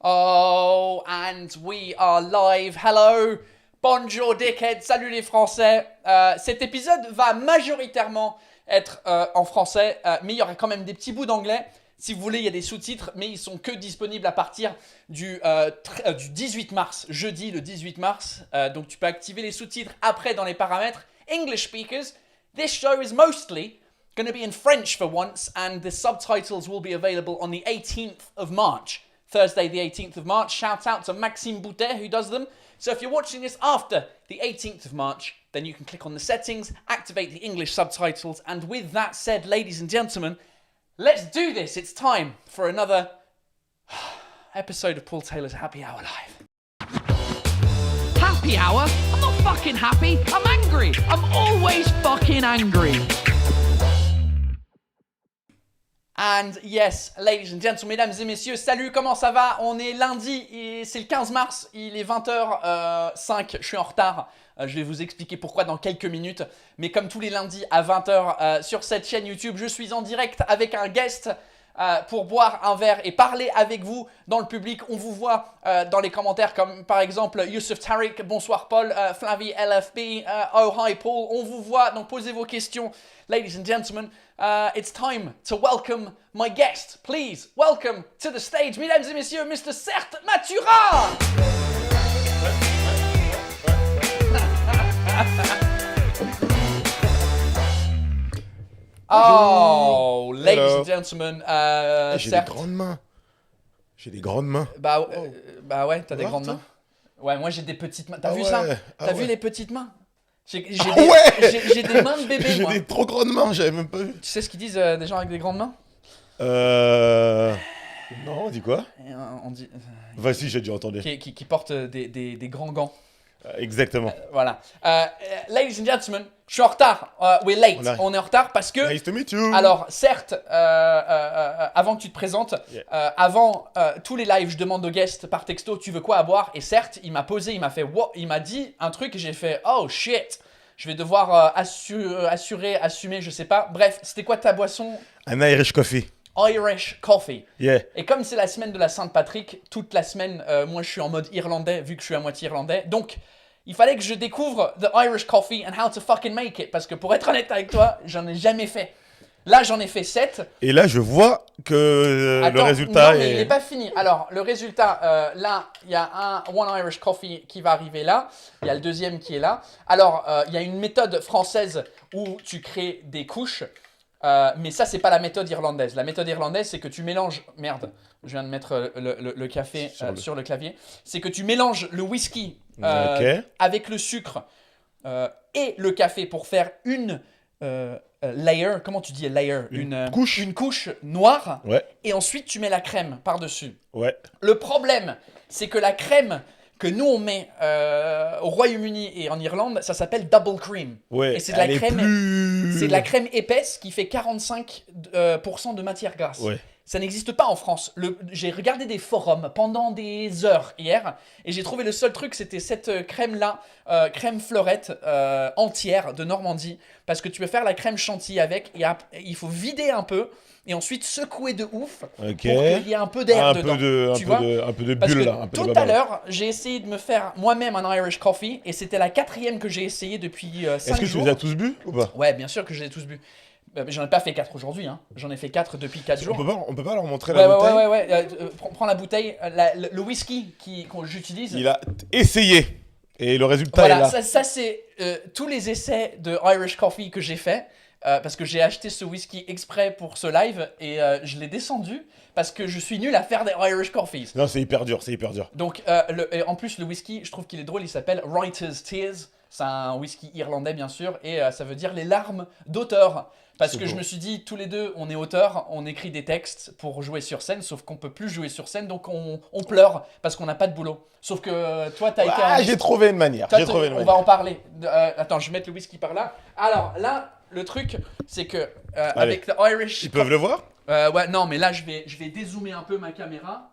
Oh, and we are live. Hello. Bonjour, dickhead. Salut les Français. Cet épisode va majoritairement être en français, mais il y aura quand même des petits bouts d'anglais. Si vous voulez, il y a des sous-titres, mais ils sont que disponibles à partir du 18 mars, jeudi le 18 mars. Donc tu peux activer les sous-titres après dans les paramètres. English speakers, this show is mostly going to be in French for once, and the subtitles will be available on the 18th of March. Thursday the 18th of March. Shout out to Maxime Boutet who does them. So if you're watching this after the 18th of March, then you can click on the settings, activate the English subtitles, and with that said, ladies and gentlemen, let's do this. It's time for another episode of Paul Taylor's Happy Hour Live. Happy hour? I'm not fucking happy. I'm angry. I'm always fucking angry. And yes, ladies and gentlemen, mesdames et messieurs, salut, comment ça va? On est lundi et c'est le 15 mars, il est 20h05, je suis en retard. Je vais vous expliquer pourquoi dans quelques minutes. Mais comme tous les lundis à 20h sur cette chaîne YouTube, je suis en direct avec un guest pour boire un verre et parler avec vous dans le public. On vous voit dans les commentaires comme par exemple Youssef Tariq, bonsoir Paul, Flavie LFB, oh hi Paul. On vous voit, donc posez vos questions. Ladies and gentlemen, it's time to welcome my guest. Please welcome to the stage, mesdames et messieurs, Mr. Certes Mathurin. Oh, ladies and gentlemen, J'ai Certes. des grandes mains. J'ai des grandes mains. Bah ouais, t'as des Voir, grandes toi mains. Ouais, moi j'ai des petites mains. T'as Ah vu ouais, ça? ah T'as vu ouais. les petites mains? J'ai Ah des, ouais j'ai des mains de bébé, J'ai moi. des trop grandes mains, j'avais même pas vu. Tu sais ce qu'ils disent des gens avec des grandes mains? Non, on dit quoi? On dit Vas-y, j'ai déjà entendu. qui portent des grands gants. Exactement. Voilà. Ladies and gentlemen, je suis en retard. We're late. On est en retard parce que. Nice to meet you. Alors, certes, avant que tu te présentes, avant tous les lives, je demande aux guests par texto, tu veux quoi à boire? Et certes, il m'a posé, il m'a fait, wow, il m'a dit un truc et j'ai fait, oh shit, je vais devoir assumer, je sais pas. Bref, c'était quoi ta boisson? Un Irish coffee. Irish coffee. Yeah. Et comme c'est la semaine de la Sainte-Patrick, toute la semaine, moi je suis en mode irlandais, vu que je suis à moitié irlandais. Donc, il fallait que je découvre the Irish coffee and how to fucking make it. Parce que pour être honnête avec toi, j'en ai jamais fait. Là, j'en ai fait 7. Et là, je vois que Attends, le résultat non, mais est... il n'est pas fini. Alors, le résultat, là, il y a un One Irish Coffee qui va arriver là. Il y a le deuxième qui est là. Alors, il y a une méthode française où tu crées des couches. Mais ça, c'est pas la méthode irlandaise. La méthode irlandaise, c'est que tu mélanges... Merde, je viens de mettre le café sur le clavier. C'est que tu mélanges le whisky avec le sucre et le café pour faire une layer. Comment tu dis layer? Une couche noire. Ouais. Et ensuite, tu mets la crème par-dessus. Ouais. Le problème, c'est que la crème que nous, on met au Royaume-Uni et en Irlande, ça s'appelle double cream. Ouais. Et c'est de la elle est crème... plus... C'est de la crème épaisse qui fait 45% de matière grasse. Ouais. Ça n'existe pas en France. J'ai regardé des forums pendant des heures hier et j'ai trouvé le seul truc, c'était cette crème-là, crème fleurette entière de Normandie. Parce que tu peux faire la crème chantilly avec et il faut vider un peu et ensuite secouer de ouf pour qu'il y ait un peu d'air dedans. Un peu de Parce bulle que là. Un peu tout de à babble. l'heure, j'ai essayé de me faire moi-même un Irish coffee et c'était la 4e que j'ai essayé depuis 5 jours. Est-ce que tu les as tous bu ou pas? Ouais, bien sûr que je les ai tous bu. J'en ai pas fait 4 aujourd'hui, hein. J'en ai fait 4 depuis 4 jours. On peut pas leur montrer Ouais, la bouteille? ouais. Prends la bouteille. Le whisky que j'utilise. Il a essayé. Et le résultat Voilà, est là. ça c'est tous les essais de Irish Coffee que j'ai fait. Parce que j'ai acheté ce whisky exprès pour ce live et je l'ai descendu parce que je suis nul à faire des Irish Coffees. Non, c'est hyper dur. Donc, et en plus, le whisky, je trouve qu'il est drôle, il s'appelle Writer's Tears. C'est un whisky irlandais, bien sûr, et ça veut dire les larmes d'auteur. Parce que je me suis dit, tous les deux, on est auteurs, on écrit des textes pour jouer sur scène, sauf qu'on peut plus jouer sur scène, donc on pleure parce qu'on n'a pas de boulot. Sauf que toi, t'as été... Ah, j'ai trouvé une manière. Toi, on va en parler. Attends, je vais mettre le whisky par là. Alors, là, le truc, c'est que avec le Irish... Ils peuvent le voir? Ouais, non, mais là, je vais dézoomer un peu ma caméra.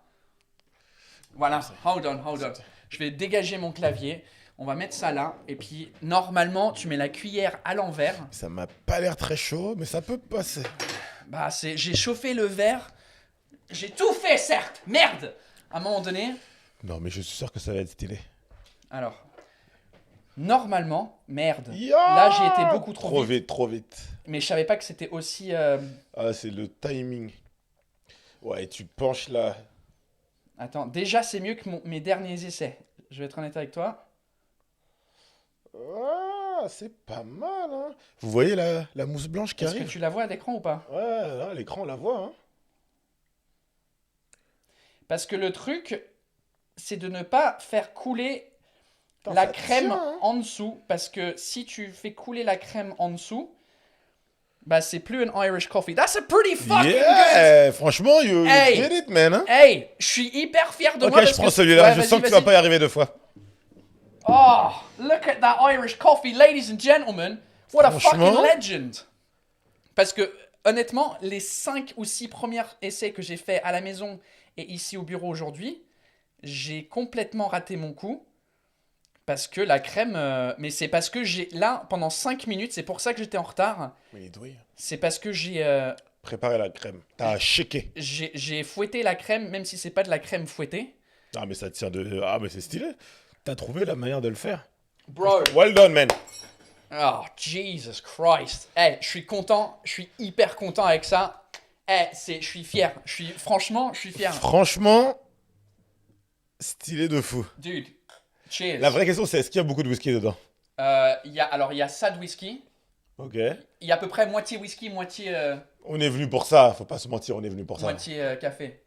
Voilà, hold on. Je vais dégager mon clavier. On va mettre ça là. Et puis, normalement, tu mets la cuillère à l'envers. Ça m'a pas l'air très chaud, mais ça peut passer. Bah, j'ai chauffé le verre. J'ai tout fait, certes. Merde. à un moment donné. Non, mais je suis sûr que ça va être stylé. Alors, normalement, merde. Ya Là, j'ai été beaucoup trop vite. Trop vite. Mais je savais pas que c'était aussi. Ah, c'est le timing. Ouais, tu penches là. Attends, déjà, c'est mieux que mes derniers essais. Je vais être honnête avec toi. Ah, c'est pas mal, hein. Vous voyez la mousse blanche qui Est-ce que arrive? tu la vois à l'écran ou pas? Ouais, là, l'écran, on la voit, hein. Parce que le truc, c'est de ne pas faire couler Putain, la ça crème tient, hein. en dessous. Parce que si tu fais couler la crème en dessous, bah c'est plus un Irish coffee. That's a pretty fucking good. Yeah, franchement, you Hey. did it, man, hein. Hey, je suis hyper fier de Ok, moi. je parce prends que... celui-là. Ouais, Je vas-y, sens que tu vas-y. vas pas y arriver 2 fois. Oh, look at that Irish coffee, ladies and gentlemen. What a Franchement. fucking legend. Parce que, honnêtement, les 5 ou 6 premiers essais que j'ai fait à la maison et ici au bureau aujourd'hui, j'ai complètement raté mon coup. Parce que la crème... mais c'est parce que j'ai... Là, pendant 5 minutes, c'est pour ça que j'étais en retard. Mais il doit. C'est parce que Préparer la crème. T'as shaké. j'ai fouetté la crème, même si c'est pas de la crème fouettée. Ah, mais ça tient de. Ah, mais c'est stylé. T'as trouvé la manière de le faire. Bro. Well done, man. Oh, Jesus Christ. Eh, je suis content, je suis hyper content avec ça. Eh, je suis fier. Franchement, je suis fier. Franchement, stylé de fou. Dude, cheers. La vraie question, c'est est-ce qu'il y a beaucoup de whisky dedans? Il y a ça de whisky. Ok. Il y a à peu près moitié whisky, moitié, On est venu pour ça, faut pas se mentir, on est venu pour ça. moitié café.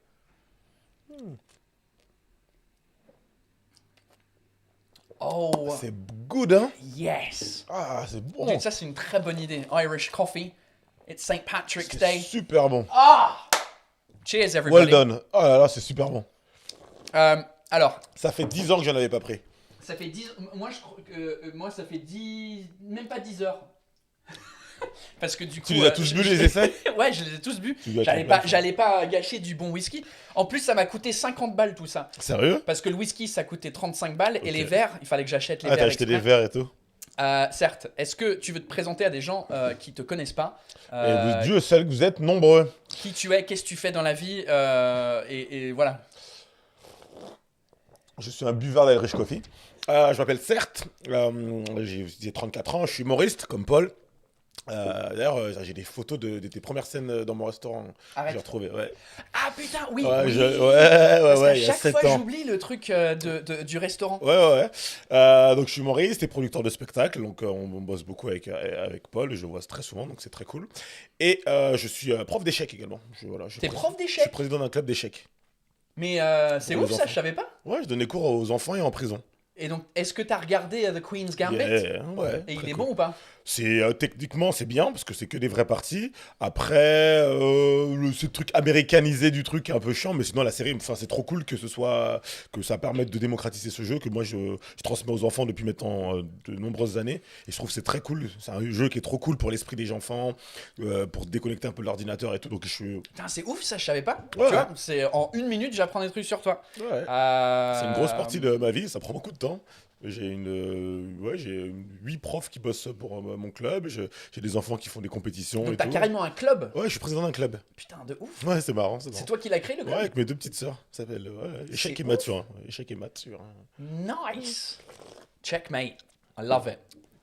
Oh, C'est good, hein? yes. Ah, c'est bon. Dude, ça c'est une très bonne idée. Irish coffee. It's St. Patrick's C'est Day. super bon. Ah! Cheers, everybody. Well done. Oh là là, c'est super bon. Alors, Ça fait 10 ans que j'en avais pas pris. ça fait 10... Moi, je crois que... moi, ça fait 10... Même pas 10 heures. Parce que du coup... Tu les as tous bu, les essais? Ouais, je les ai tous bu. Tu dois être J'allais plein. pas, j'allais pas gâcher du bon whisky. En plus, ça m'a coûté 50 balles tout ça. Sérieux? Parce que le whisky, ça coûtait 35 balles. Et Ok. les verres, il fallait que j'achète les Ah, verres t'as acheté des exprès. verres et tout? Certes. Est-ce que tu veux te présenter à des gens qui te connaissent pas? Et Dieu seul que vous êtes nombreux. Qui tu es, qu'est-ce que tu fais dans la vie, et voilà. Je suis un buveur d'Irish Coffee. Je m'appelle Certes, j'ai 34 ans, je suis humoriste comme Paul. D'ailleurs, j'ai des photos de tes premières scènes dans mon restaurant. Arrête. J'ai retrouvé, ouais. Ah putain, oui, Ouais, oui. ouais, Parce qu'à il y a chaque 7 fois, ans. j'oublie le truc du restaurant. Ouais. Donc je suis humoriste et producteur de spectacle, donc on bosse beaucoup avec Paul, je le vois très souvent, donc c'est très cool. Et je suis prof d'échecs également. T'es prof Je d'échecs? suis président d'un club d'échecs. Mais c'est Pour ouf les ça, enfants. je savais pas. Ouais, je donnais cours aux enfants et en prison. Et donc, est-ce que t'as regardé The Queen's Gambit? Yeah, ouais. Et il très est cool. bon ou pas? C'est techniquement c'est bien parce que c'est que des vraies parties. Après ce truc américanisé du truc est un peu chiant, mais sinon la série, enfin c'est trop cool que ça permette de démocratiser ce jeu que moi je transmets aux enfants depuis maintenant de nombreuses années et je trouve que c'est très cool. C'est un jeu qui est trop cool pour l'esprit des enfants, pour déconnecter un peu de l'ordinateur et tout. Donc je suis Putain, c'est ouf ça, je savais pas. Ouais. Tu vois, c'est en 1 minute, j'apprends des trucs sur toi. ouais. Euh, C'est une grosse partie de ma vie, ça prend beaucoup de temps. J'ai 8 profs qui bossent pour mon club, j'ai des enfants qui font des compétitions Donc et t'as tout. carrément un club. Ouais, je suis président d'un club. Putain, de ouf. Ouais, c'est marrant, C'est toi qui l'as créé le Ouais, club? avec mes 2 petites sœurs. Ça s'appelle Échec C'est et maths sur un. Échec et maths sur un. Nice. Checkmate. I love it.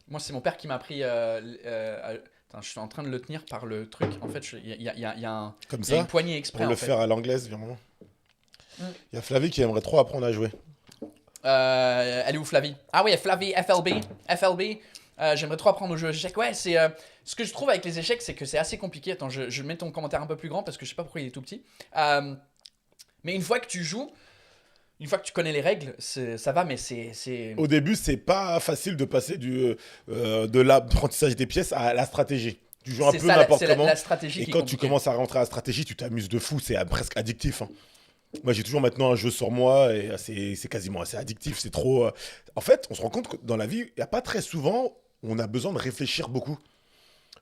Moi, c'est mon père qui m'a appris. Attends, je suis en train de le tenir par le truc. En fait, il y a Comme il y a ça, une poignée exprès. pour le en fait. faire à l'anglaise, vraiment. Mm. Il y a Flavie qui aimerait trop apprendre à jouer. Elle est où Flavie? Ah oui, Flavie, FLB. J'aimerais trop apprendre au jeu d'échecs. Ouais, c'est ce que je trouve avec les échecs, c'est que c'est assez compliqué. Attends, je mets ton commentaire un peu plus grand parce que je sais pas pourquoi il est tout petit. Mais une fois que tu joues, une fois que tu connais les règles, ça va, mais c'est... Au début, c'est pas facile de passer de l'apprentissage des pièces à la stratégie. Tu joues un peu n'importe c'est comment. la stratégie Et qui est quand tu compliquée. commences à rentrer à la stratégie, tu t'amuses de fou. C'est presque addictif. Hein. Moi, j'ai toujours maintenant un jeu sur moi et c'est quasiment assez addictif. C'est trop. En fait, on se rend compte que dans la vie, il n'y a pas très souvent, on a besoin de réfléchir beaucoup.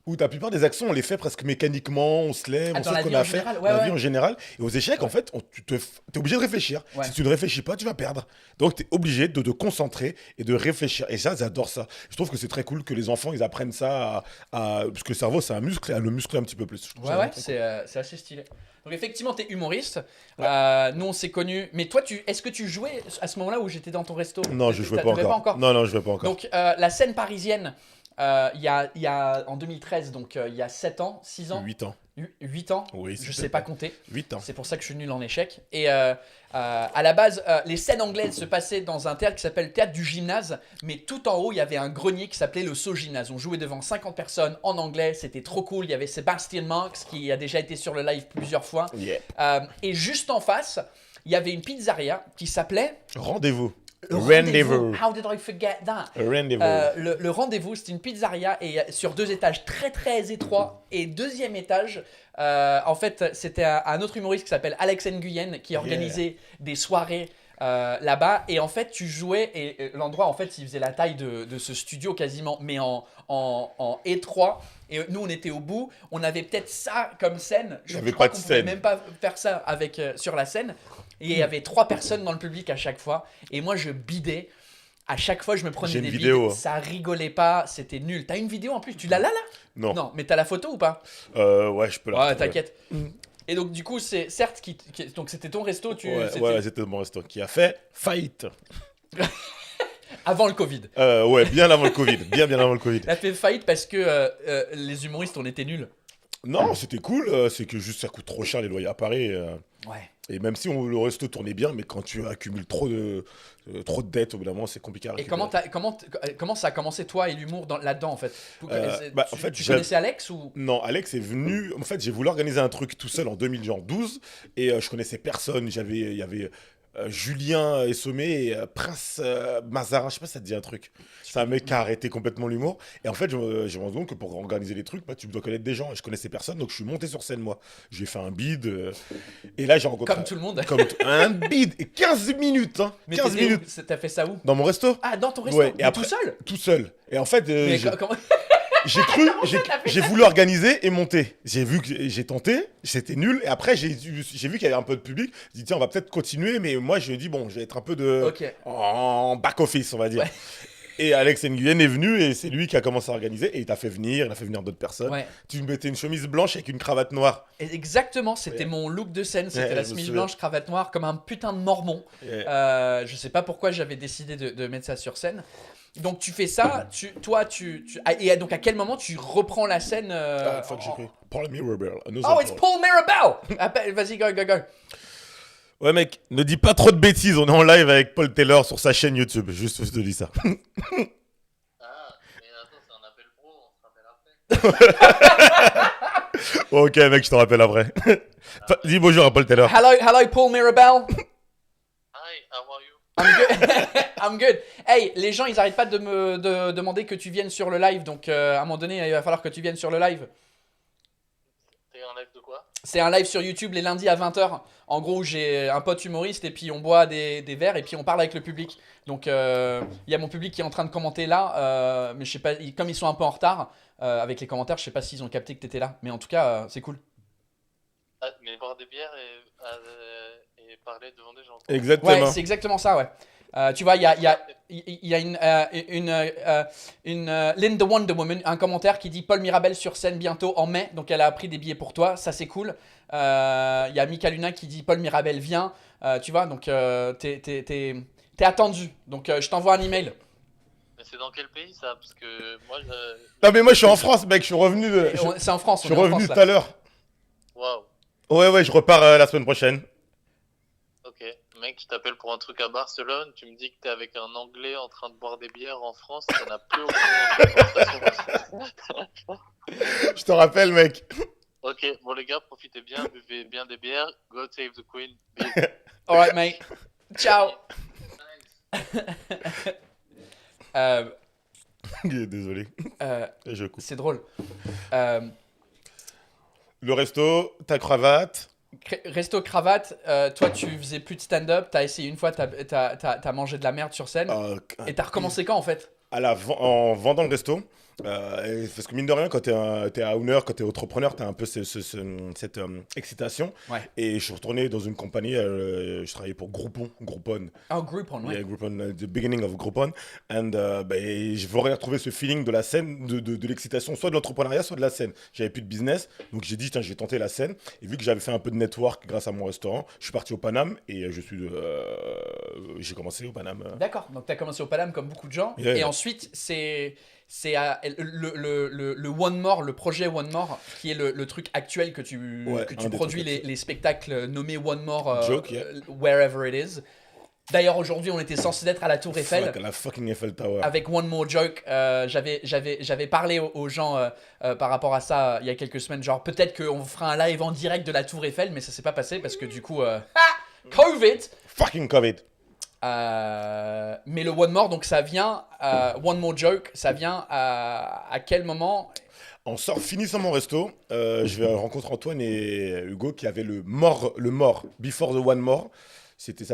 Où la plupart des actions, on les fait presque mécaniquement, on se lève, Attends, on la sait ce vie qu'on a en à faire. général, ouais, La ouais. vie en général. Et aux échecs, en fait, t'es obligé de réfléchir. Ouais. Si tu ne réfléchis pas, tu vas perdre. Donc, tu es obligé de te concentrer et de réfléchir. Et ça, j'adore ça. Je trouve que c'est très cool que les enfants, ils apprennent ça parce que le cerveau, c'est un muscle, et à le muscler un petit peu plus. Je trouve Ouais, ça ouais, vraiment très cool. c'est assez stylé. Donc effectivement, t'es humoriste. Nous, on s'est connus. Mais toi, est-ce que tu jouais à ce moment-là où j'étais dans ton resto? Non, je jouais pas T'avais encore. Non, je jouais pas encore. Donc, la scène parisienne, il y a en 2013, donc il y a 7 ans, 6 ans, 8 ans. 8 ans, Oui, je s'il sais te pas plaît. compter. 8 ans. C'est pour ça que je suis nul en échecs. Et à la base, les scènes anglaises se passaient dans un théâtre qui s'appelle le théâtre du gymnase, mais tout en haut, il y avait un grenier qui s'appelait le So Gymnase. On jouait devant 50 personnes en anglais, c'était trop cool. Il y avait Sebastian Marks qui a déjà été sur le live plusieurs fois. Yeah. Et juste en face, il y avait une pizzeria qui s'appelait Rendez-vous. le Rendez-vous. How did I forget that? Rendez-vous. Le rendez-vous, c'est une pizzeria et sur 2 étages très très étroits. Et deuxième étage, en fait, c'était un autre humoriste qui s'appelle Alex Nguyen qui organisait des soirées là-bas. Et en fait, tu jouais et l'endroit, en fait, il faisait la taille de ce studio quasiment, mais en étroit. Et nous, on était au bout. On avait peut-être ça comme scène. Je avait crois pas de qu'on pouvait scène. même pas faire ça avec sur la scène. Et il y avait 3 personnes dans le public à chaque fois. Et moi, je bidais. À chaque fois, je me prenais J'ai une des vidéo. bides. Ça rigolait pas. C'était nul. T'as une vidéo en plus? Tu l'as là? Non. Non, mais t'as la photo ou pas? Ouais, je peux la Ouais, retrouver. t'inquiète. Et donc, du coup, c'est certes donc c'était ton resto. Ouais, c'était mon restaurant qui a fait faillite. Avant le Covid. Ouais, bien avant le Covid. Bien avant le Covid. Elle a fait faillite parce que les humoristes, on était nuls. Non, c'était cool. C'est que juste ça coûte trop cher les loyers à Paris. Ouais. Et même si le resto tournait bien, mais quand tu accumules trop de dettes, au bout d'un moment, c'est compliqué à Et récupérer. comment ça a commencé, toi et l'humour là-dedans, en fait? En fait, tu connaissais Alex ou? Non, Alex est venu. En fait, j'ai voulu organiser un truc tout seul en 2012 et je connaissais personne. Il y avait Julien Essomé et Prince Mazarin. Je sais pas si ça te dit un truc. C'est un mec qui a arrêté complètement l'humour. Et en fait, je me rends compte que pour organiser les trucs, bah, tu dois connaître des gens. Et je connaissais personne, donc je suis monté sur scène moi. J'ai fait un bid. Et là, j'ai rencontré. Comme tout le monde. Un bid et 15 minutes. Hein, Mais 15 t'étais où? minutes. T'as fait ça où? Dans mon resto. Ah, dans ton resto? Ouais, et Mais après- tout seul? Tout seul. Et en fait, Mais j'ai- comment? j'ai voulu organiser et monter. J'ai tenté, c'était nul. Et après, j'ai vu qu'il y avait un peu de public. J'ai dit, tiens, on va peut-être continuer. Mais moi, je dis, bon, je vais être un peu Ok. en back-office, on va dire. Ouais. Et Alex Nguyen est venu et c'est lui qui a commencé à organiser. Et il t'a fait venir, il a fait venir d'autres personnes. Ouais. Tu mettais une chemise blanche avec une cravate noire. Et exactement, c'était Ouais. mon look de scène. C'était Ouais, la je me chemise souviens. blanche, cravate noire, comme un putain de mormon. Et- Je sais pas pourquoi j'avais décidé de mettre ça sur scène. Donc tu fais ça, et donc à quel moment tu reprends la scène fuck, j'ai cru. Paul Mirabel. Oh, it's Paul Mirabel! Vas-y, go. Ouais, mec, ne dis pas trop de bêtises. On est en live avec Paul Taylor sur sa chaîne YouTube. Juste, je te dis ça. Ah, mais attends, c'est un appel pro, on se rappelle après. Ok, mec, je te rappelle après. Dis bonjour à Paul Taylor. Hello, Paul Mirabel. Hi, how are you? I'm good. I'm good. Hey, les gens, ils arrêtent pas de me demander que tu viennes sur le live. Donc, à un moment donné, il va falloir que tu viennes sur le live. T'es en live de quoi? C'est un live sur YouTube les lundis à 20h. En gros, j'ai un pote humoriste et puis on boit des verres et puis on parle avec le public. Donc, il y a mon public qui est en train de commenter là. Mais je sais pas, comme ils sont un peu en retard avec les commentaires, je sais pas s'ils ont capté que t'étais là. Mais en tout cas, c'est cool. Ah, mais boire des bières et parler devant des gens. Exactement. Ouais, c'est exactement ça, ouais. Tu vois, il y a une Linda Wonder Woman, un commentaire qui dit Paul Mirabel sur scène bientôt en mai, donc elle a pris des billets pour toi, ça c'est cool. Il y a Mika Luna qui dit Paul Mirabel vient, tu vois, donc t'es attendu. Donc je t'envoie un email. Mais c'est dans quel pays ça? Parce que moi, Non, mais moi, je suis en France, mec. Je suis revenu. C'est en France, Je on suis est en revenu France, tout à l'heure. waouh. Ouais, je repars la semaine prochaine. Ok, mec, je t'appelle pour un truc à Barcelone. Tu me dis que t'es avec un Anglais en train de boire des bières en France. Ça n'a plus aucune conversation. Je te rappelle, mec. Ok, bon les gars, profitez bien, buvez bien des bières. God save the Queen. Alright, mate. Ciao. Désolé. Je coupe. C'est drôle. Le resto, ta cravate. Resto cravate, toi tu faisais plus de stand-up, t'as essayé une fois, t'as mangé de la merde sur scène. Et t'as recommencé quand en fait? En vendant le resto. Parce que mine de rien, quand t'es un owner, quand t'es entrepreneur, t'as un peu cette excitation. Ouais. Et je suis retourné dans une compagnie, je travaillais pour Groupon. Oh, Groupon, ouais. Yeah, Groupon, the beginning of Groupon. And je voudrais retrouver ce feeling de la scène, de l'excitation, soit de l'entrepreneuriat, soit de la scène. J'avais plus de business, donc j'ai dit, tiens, je vais tenter la scène. Et vu que j'avais fait un peu de network grâce à mon restaurant, je suis parti au Paname et j'ai commencé au Paname. D'accord, donc tu as commencé au Paname comme beaucoup de gens. Yeah, et yeah. ensuite, c'est le One More, le projet One More, qui est le truc actuel que tu Ouais, que un tu des produis, trucs les spectacles nommés One More Joke, yeah. Wherever it is. D'ailleurs, aujourd'hui, on était censé être à la Tour Eiffel. Fuck, la fucking Eiffel Tower. Avec One More Joke, j'avais parlé aux gens par rapport à ça il y a quelques semaines, genre peut-être qu'on fera un live en direct de la Tour Eiffel, mais ça s'est pas passé parce que du coup, Covid. Fucking Covid. Mais le One More, donc ça vient, One More Joke, ça vient à quel moment? En finissant mon resto, je vais rencontrer Antoine et Hugo qui avaient le More, Before the One More.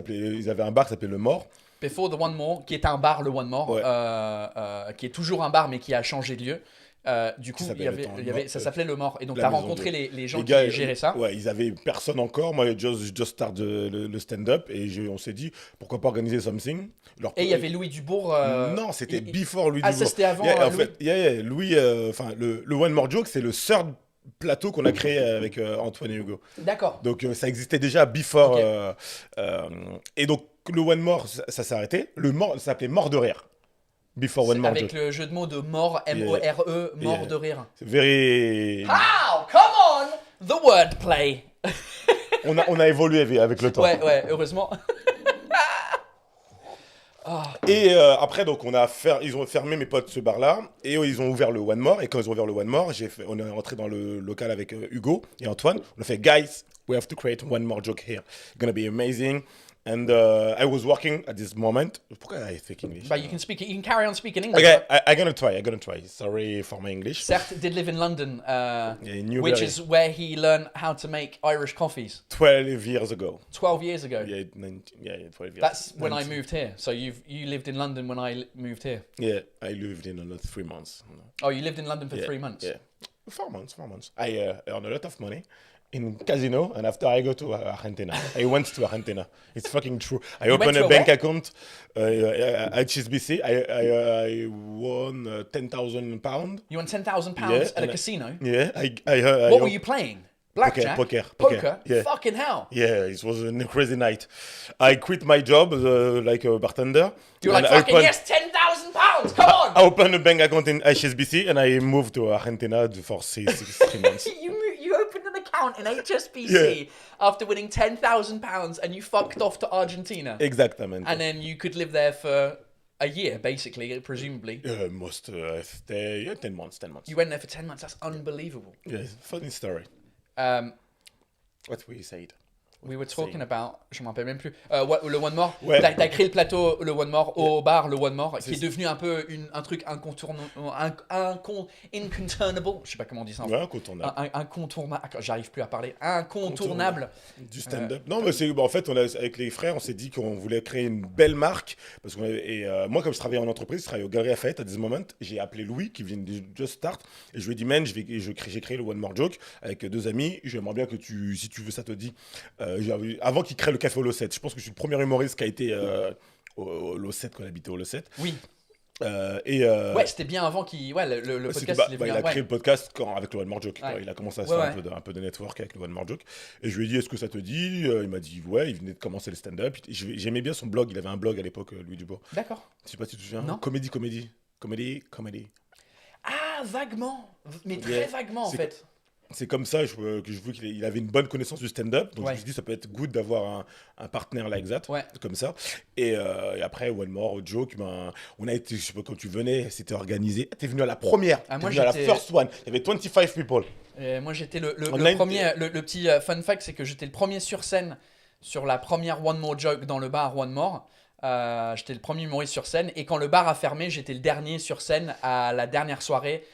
Ils avaient un bar qui s'appelait le More. Before the One More, qui est un bar, le One More, Ouais. qui est toujours un bar mais qui a changé de lieu. Du coup, ça s'appelait le More. Et donc, tu la as maison rencontré de- les gens Les qui gars, géraient ça. Ouais, ils avaient personne encore. Moi, just start le stand-up et on s'est dit pourquoi pas organiser something. Et il y avait Louis Dubourg. Non, c'était il- before Louis Ah, Dubourg. ça, c'était avant, Yeah, en Louis. fait, Louis, le One More Joke, c'est le third plateau qu'on a créé avec Antoine et Hugo. D'accord. Donc ça existait déjà before. Ok. Et donc le One More, ça s'est arrêté. Le More, ça s'appelait Mort de rire. Before One More Avec Joke. le jeu de mots de mort, M-O-R-E, mort Yeah. de rire. C'est very... How? Come on! The wordplay. on a évolué avec le temps. Ouais, heureusement. Et après, donc, ils ont fermé mes potes ce bar-là. Et ils ont ouvert le One More. Et quand ils ont ouvert le One More, on est rentré dans le local avec Hugo et Antoine. On a fait, guys, we have to create one more joke here. It's gonna be amazing. And I was working at this moment. Pourquoi I speak English? But you can carry on speaking English. Okay, I'm gonna try. Sorry for my English. Seth did live in London, in which Newbury. is where he learned how to make Irish coffees 12 years ago. 12 years ago. Yeah, 12 years. That's when I 19. moved here. So you lived in London when I moved here. Yeah, I lived in another 3 months. Oh, you lived in London for Yeah, 3 months. Yeah, 4 months. I earn a lot of money in casino, and after I go to Argentina. I went to Argentina. It's fucking true. I went opened to a a bank where? account at HSBC. I won 10,000 pounds. You won £10,000 Yeah, at a and casino. Yeah, What were you playing? Blackjack? Poker. Poker? Yeah. Fucking hell. Yeah, it was a crazy night. I quit my job like a bartender. You were like, and I fucking opened- yes, £10,000. Come on. I opened a bank account in HSBC and I moved to Argentina for 3 months. You opened an account in HSBC after winning £10,000 and you fucked off to Argentina. Exactamente. And then you could live there for a year, basically, presumably. Most stay 10 months. You went there for 10 months. That's unbelievable. Yeah, funny story. What we said. We were talking about, je me rappelle même plus, le One More. Ouais. T'as créé le plateau, le One More, au bar, le One More, qui est devenu un peu un truc incontournable, incontournable, je sais pas comment on dit ça en Ouais, incontournable. incontournable, j'arrive plus à parler, incontournable. Du stand-up. Non, mais en fait, avec les frères, on s'est dit qu'on voulait créer une belle marque. Parce moi, comme je travaillais en entreprise, je travaillais au Galerie Lafayette à this moment. J'ai appelé Louis, qui vient de Just Start. Et je lui ai dit, man, j'ai créé le One More Joke avec 2 amis. J'aimerais bien que si tu veux, ça te dit. Avant qu'il crée le café au Losset. Je pense que je suis le premier humoriste qui a été au Losset, quand on habitait au Losset. Oui. Ouais, c'était bien avant qu'il. Ouais, le c'est podcast, que, il est venu il a créé le podcast avec le One More Joke. Ouais. Il a commencé à se Ouais, faire ouais. un peu de network avec le One More Joke. Et je lui ai dit, est-ce que ça te dit? Il m'a dit, ouais, il venait de commencer le stand-up. J'aimais bien son blog. Il avait un blog à l'époque, Louis Dubourg. D'accord. Je sais pas si tu te souviens. Non. Comédie. Ah, vaguement. Mais très Yeah. vaguement, en C'est- fait. C'est comme ça que je vois qu'il avait une bonne connaissance du stand-up. Donc Ouais. je me suis dit, ça peut être good d'avoir un partenaire like that. Ouais. Comme ça. Et après, One More Joke, on a été, je sais pas quand tu venais, c'était organisé. T'es venu à la première. Ah, T'es moi, venu à la j'étais- first one. Il y avait 25 people. Moi, j'étais le Online, premier. Le petit fun fact, c'est que j'étais le premier sur scène sur la première One More Joke dans le bar One More. J'étais le premier humoriste sur scène. Et quand le bar a fermé, j'étais le dernier sur scène à la dernière soirée.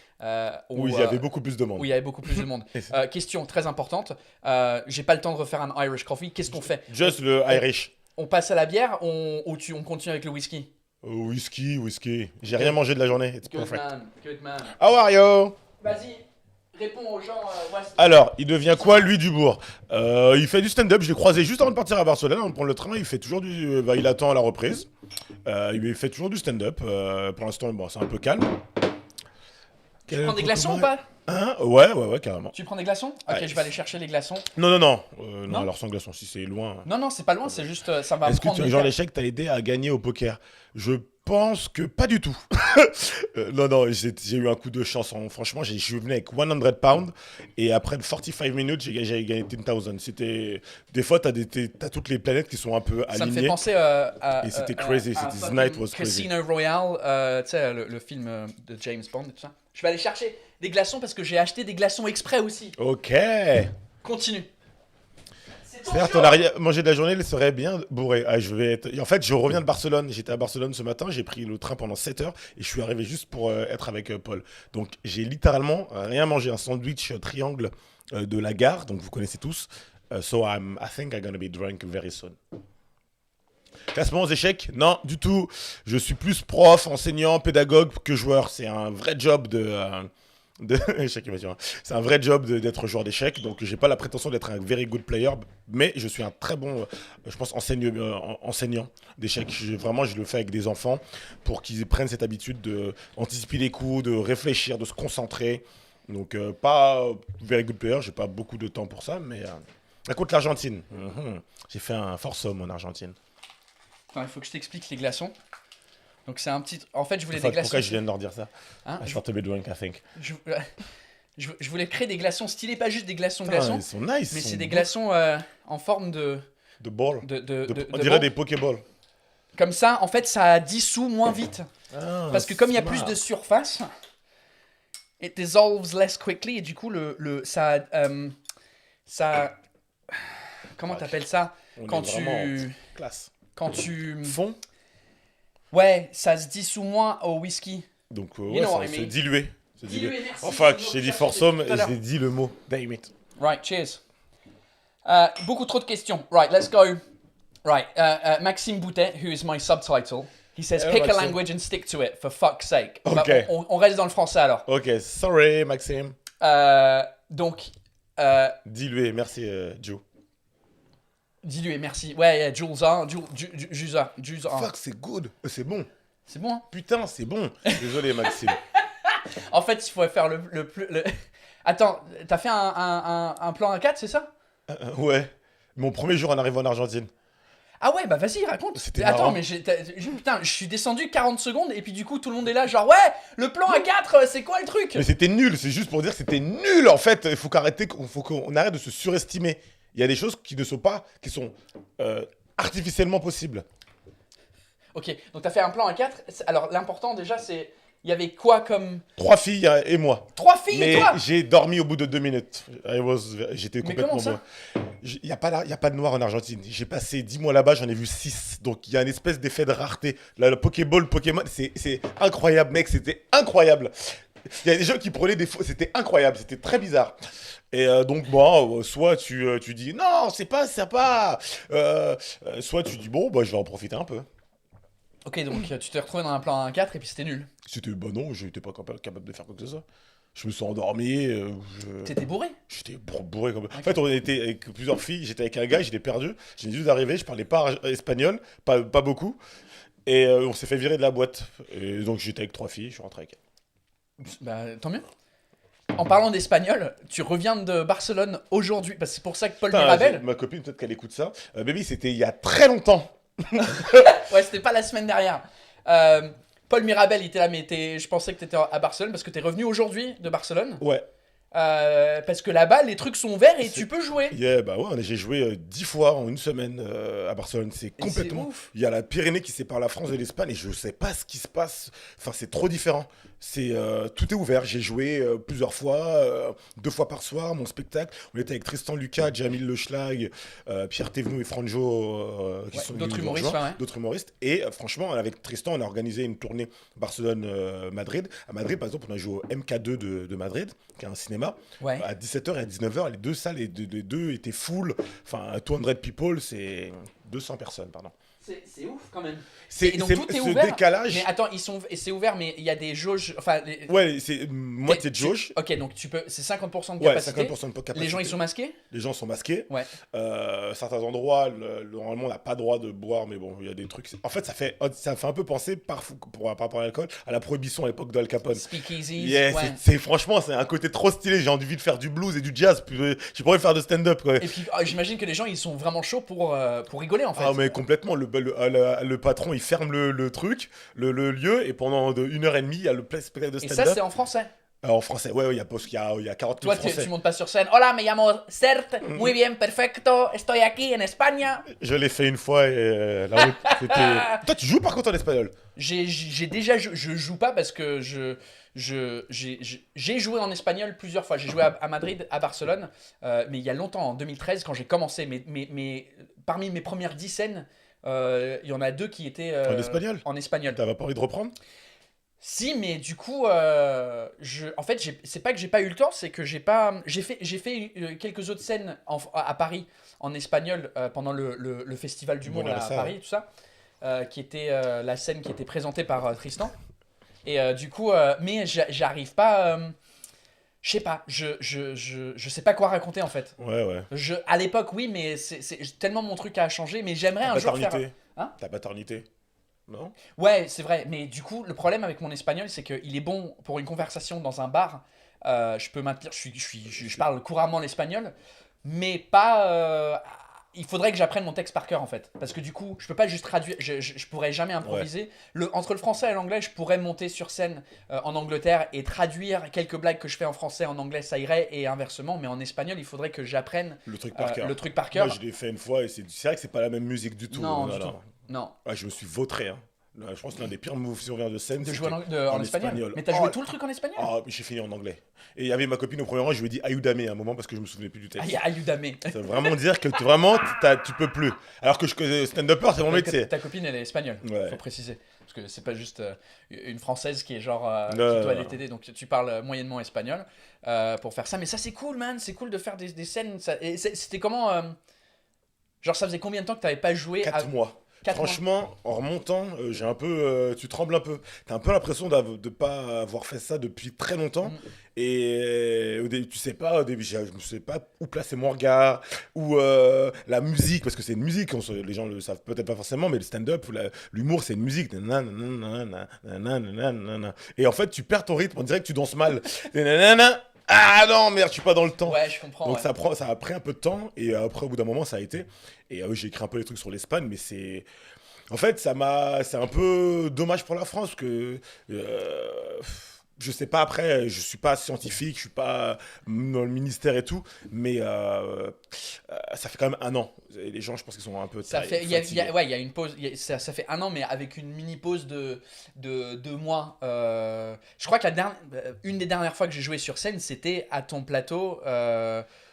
Où il y avait beaucoup plus de monde. Où il y avait beaucoup plus de monde. Et c'est- Question très importante. J'ai pas le temps de refaire un Irish coffee. Qu'est-ce qu'on fait? Just le Irish. On passe à la bière ou on continue avec le whisky? Whisky. J'ai rien mangé de la journée. It's perfect. Good man. How are you? Vas-y, réponds aux gens. Alors, il devient quoi, lui, Dubourg? Il fait du stand-up. Je l'ai croisé juste avant de partir à Barcelone. On prend le train. Il fait toujours il attend la reprise. Il fait toujours du stand-up. Pour l'instant, bon, c'est un peu calme. Tu prends des glaçons ou pas? Hein? Ouais, carrément. Tu prends des glaçons? Ok, Ouais. je vais aller chercher les glaçons. Non. Non Alors sans glaçons, si c'est loin. Non, c'est pas loin, c'est juste, ça va Est-ce que prendre tu, du genre temps. l'échec t'a aidé à gagner au poker? Je pense que pas du tout. Non, j'ai eu un coup de chance. Franchement, je suis venu avec 100 pounds et après 45 minutes, j'ai gagné 10,000. C'était des fois, t'as toutes les planètes qui sont un peu Ça me fait alignées. penser à. Et c'était crazy, à this fucking night was crazy. Casino Royale, tu sais, le film de James Bond et tout ça. Je vais aller chercher des glaçons parce que j'ai acheté des glaçons exprès aussi. Ok. Continue. C'est ton Certes, show. on a rien mangé de la journée, il serait bien bourré. En fait, je reviens de Barcelone. J'étais à Barcelone ce matin, j'ai pris le train pendant 7 heures et je suis arrivé juste pour être avec Paul. Donc, j'ai littéralement rien mangé. Un sandwich triangle de la gare, donc vous connaissez tous. So, I think I'm gonna be drunk very soon. Classement aux échecs? Non, du tout. Je suis plus prof, enseignant, pédagogue que joueur. C'est un vrai job c'est un vrai job d'être joueur d'échecs, donc j'ai pas la prétention d'être un very good player, mais je suis un très bon, je pense, enseignant d'échecs. Vraiment, je le fais avec des enfants pour qu'ils prennent cette habitude d'anticiper les coups, de réfléchir, de se concentrer. Donc pas very good player, j'ai pas beaucoup de temps pour ça, mais contre l'Argentine, j'ai fait un foursome en Argentine. Attends, il faut que je t'explique les glaçons. Donc c'est un petit. En fait, je voulais Enfin, des glaçons. pourquoi je viens de leur dire ça? Hein, Je vais te be drunk, I think. je voulais créer des glaçons stylés, pas juste des glaçons Putain, glaçons, ils sont nice. mais ils c'est sont des beaux. glaçons en forme de. De ball. On On dirait des Pokéballs. Comme ça, en fait, ça dissout moins vite. Parce que comme il y a plus de surface, it dissolves less quickly et du coup ça comment t'appelles ça quand tu fond. Ouais, ça se dissout moins au whisky. Donc You ouais, know what ça I se mean. diluer. Diluer, merci. Oh fuck, Je j'ai dit cherchais foursome tout à et l'heure. j'ai dit le mot. Damn it. Right, cheers. Beaucoup trop de questions. Right, let's go. Right, Maxime Boutet, who is my subtitle, he says, Hello, pick a Maxime. language and stick to it, for fuck's sake. Ok. Bah, on reste dans le français alors. Ok, sorry Maxime. Donc, Diluer, merci Joe. dilué, merci. Ouais, Jules, hein, Jules. Fuck, c'est good. C'est bon. C'est bon, hein. Putain, c'est bon. Désolé Maxime. En fait, il faut faire le plus... Attends, t'as fait un plan A4, c'est ça? Ouais. Mon premier jour en arrivant en Argentine. Ah ouais, bah vas-y, raconte. C'était Attends, marrant. mais putain, je suis descendu 40 secondes et puis du coup, tout le monde est là, genre, ouais, le plan A4, c'est quoi le truc? Mais c'était nul, c'est juste pour dire que c'était nul en fait. Il faut qu'on arrête de se surestimer. Il y a des choses qui ne sont pas, qui sont artificiellement possibles. Ok, donc t'as fait un plan A4. Alors, l'important déjà, c'est... Il y avait quoi comme... 3 filles et moi. 3 filles Mais et toi? j'ai dormi au bout de 2 minutes. J'étais Mais complètement comment ça? bon. Il n'y a pas de noir en Argentine. J'ai passé 10 mois là-bas, j'en ai vu 6. Donc il y a une espèce d'effet de rareté. Là, le Pokéball, Pokémon, c'est incroyable, mec. C'était incroyable. Il y a des gens qui prenaient des faux. C'était incroyable, c'était très bizarre. Et donc, bon, soit tu dis non, c'est pas sympa. Soit tu dis bon, bah, je vais en profiter un peu. Ok, donc tu t'es retrouvé dans un plan A4 et puis c'était nul. C'était bah non, j'étais pas capable de faire quoi que ce soit. Je me suis endormi. T'étais bourré? J'étais bourré comme. En fait, on était avec plusieurs filles. J'étais avec un gars, je l'ai perdu. J'ai juste d'arriver, je parlais pas espagnol, pas beaucoup. Et on s'est fait virer de la boîte. Et donc j'étais avec 3 filles, je suis rentré avec elles. Bah, tant mieux. En parlant d'espagnol, tu reviens de Barcelone aujourd'hui. Bah, c'est pour ça que Paul Putain, Mirabel... ma copine, peut-être qu'elle écoute ça. Baby, c'était il y a très longtemps. Ouais, c'était pas la semaine dernière. Paul Mirabel, il était là, mais je pensais que t'étais à Barcelone parce que t'es revenu aujourd'hui de Barcelone. Ouais. Parce que là-bas, les trucs sont ouverts et tu peux jouer. Yeah, bah ouais, j'ai joué 10 fois en une semaine à Barcelone. C'est complètement. ouf. Il y a la Pyrénées qui sépare la France de l'Espagne et je sais pas ce qui se passe. Enfin, c'est trop différent. Tout est ouvert. J'ai joué plusieurs fois, 2 fois par soir, mon spectacle. On était avec Tristan Lucas, Jamil Le Schlag, Pierre Thévenoud et Franjo, qui sont d'autres venus nous humoristes, rejoindre, ouais. d'autres humoristes. Et franchement, avec Tristan, on a organisé une tournée Barcelone-Madrid. À Madrid, par exemple, on a joué au MK2 de Madrid, qui est un cinéma. Ouais. À 17h et à 19h, les deux salles, les deux étaient full. Enfin, 200 people, c'est 200 personnes, pardon. C'est ouf quand même. C'est Et donc tout est ce ouvert. décalage. Mais attends, c'est ouvert, mais il y a des jauges. Enfin, Ouais, c'est moitié de jauge. Ok, donc c'est 50% de Ouais, capacité. 50% de capacité. Les gens ils sont masqués. Les gens sont masqués. Ouais. Certains endroits, normalement, on n'a pas droit de boire, mais bon, il y a des trucs. En fait, ça fait un peu penser, par rapport à l'alcool, à la prohibition à l'époque d'Al Capone. Speakeasy. Yeah, Ouais. franchement, c'est un côté trop stylé. J'ai envie de faire du blues et du jazz. Puis j'ai pas envie de faire de stand-up, quoi. Et puis j'imagine que les gens ils sont vraiment chauds pour rigoler en fait. Ah, mais complètement. Le patron, il ferme le truc, le lieu, et pendant 1h30, il y a le spectacle de Et stand-up. ça c'est en français. En français, ouais, il y a 40 000 Toi français. tu montes pas sur scène. Hola, me llamo Cert. Muy bien, perfecto. Estoy aquí en España. Je l'ai fait une fois et la route, c'était... Toi, tu joues par contre en espagnol? J'ai déjà je joue pas parce que j'ai joué en espagnol plusieurs fois. J'ai joué à Madrid, à Barcelone, mais il y a longtemps, en 2013 quand j'ai commencé. Mais parmi mes premières 10 scènes, il y en a 2 qui étaient En espagnol? En espagnol. T'avais pas envie de reprendre? Si, mais du coup, en fait, c'est pas que j'ai pas eu le temps, c'est que j'ai fait quelques autres scènes à Paris en espagnol pendant le festival d'humour Voilà, là, à ça, Paris, ouais. tout ça, qui était la scène qui était présentée par Tristan. Et du coup, mais j'arrive pas, je sais pas, je sais pas quoi raconter en fait. Ouais. À l'époque, oui, mais c'est tellement mon truc a changé, mais j'aimerais un jour faire. Hein? Ta paternité. Non? Ouais, c'est vrai, mais du coup, le problème avec mon espagnol, c'est qu'il est bon pour une conversation dans un bar. Je peux maintenir, je parle couramment l'espagnol, mais pas. Il faudrait que j'apprenne mon texte par cœur en fait, parce que du coup, je peux pas juste traduire, je pourrais jamais improviser. Entre le français et l'anglais, je pourrais monter sur scène en Angleterre et traduire quelques blagues que je fais en français en anglais, ça irait, et inversement, mais en espagnol, il faudrait que j'apprenne Le truc par cœur. le truc par cœur. Moi, je l'ai fait une fois et c'est vrai que c'est pas la même musique du tout. Non, du tout. Non. Ouais, je me suis vautré. Hein. Là, je pense que l'un des pires moves sur de scène, De c'était jouer en espagnol. Mais t'as joué tout le truc en espagnol? Ah, j'ai fini en anglais. Et il y avait ma copine au premier rang, je lui ai dit ayúdame à un moment parce que je me souvenais plus du texte. Ayúdame. Ça veut vraiment dire que tu peux plus. Alors que stand-upper, c'est mon métier. Ta copine, elle est espagnole, Ouais. faut préciser. Parce que c'est pas juste une française qui est genre qui Non, doit non. aller t'aider. Donc tu parles moyennement espagnol pour faire ça. Mais ça, c'est cool, man. C'est cool de faire des scènes. C'était comment genre, ça faisait combien de temps que t'avais pas joué 4 mois. 4 mois. Franchement, en remontant, j'ai un peu, tu trembles un peu. T'as un peu l'impression de pas avoir fait ça depuis très longtemps. Mm. Et au début, tu sais pas, au début, je ne sais pas où placer mon regard, ou la musique, parce que c'est une musique, les gens le savent peut-être pas forcément, mais le stand-up, l'humour, c'est une musique. Et en fait, tu perds ton rythme, on dirait que tu danses mal. Ah non, merde, je suis pas dans le temps. Ouais, je comprends. Donc ouais. ça a pris un peu de temps, et après, au bout d'un moment, ça a été. Et j'ai écrit un peu les trucs sur l'Espagne, mais c'est... En fait, c'est un peu dommage pour la France, parce que... je sais pas après, je suis pas scientifique, je suis pas dans le ministère et tout, mais ça fait quand même 1 an. Et les gens, je pense qu'ils sont un peu Ça fait, fatigués. il y a une pause. Ça fait 1 an, mais avec une mini pause de 2 mois. Je crois que une des dernières fois que j'ai joué sur scène, c'était à ton plateau,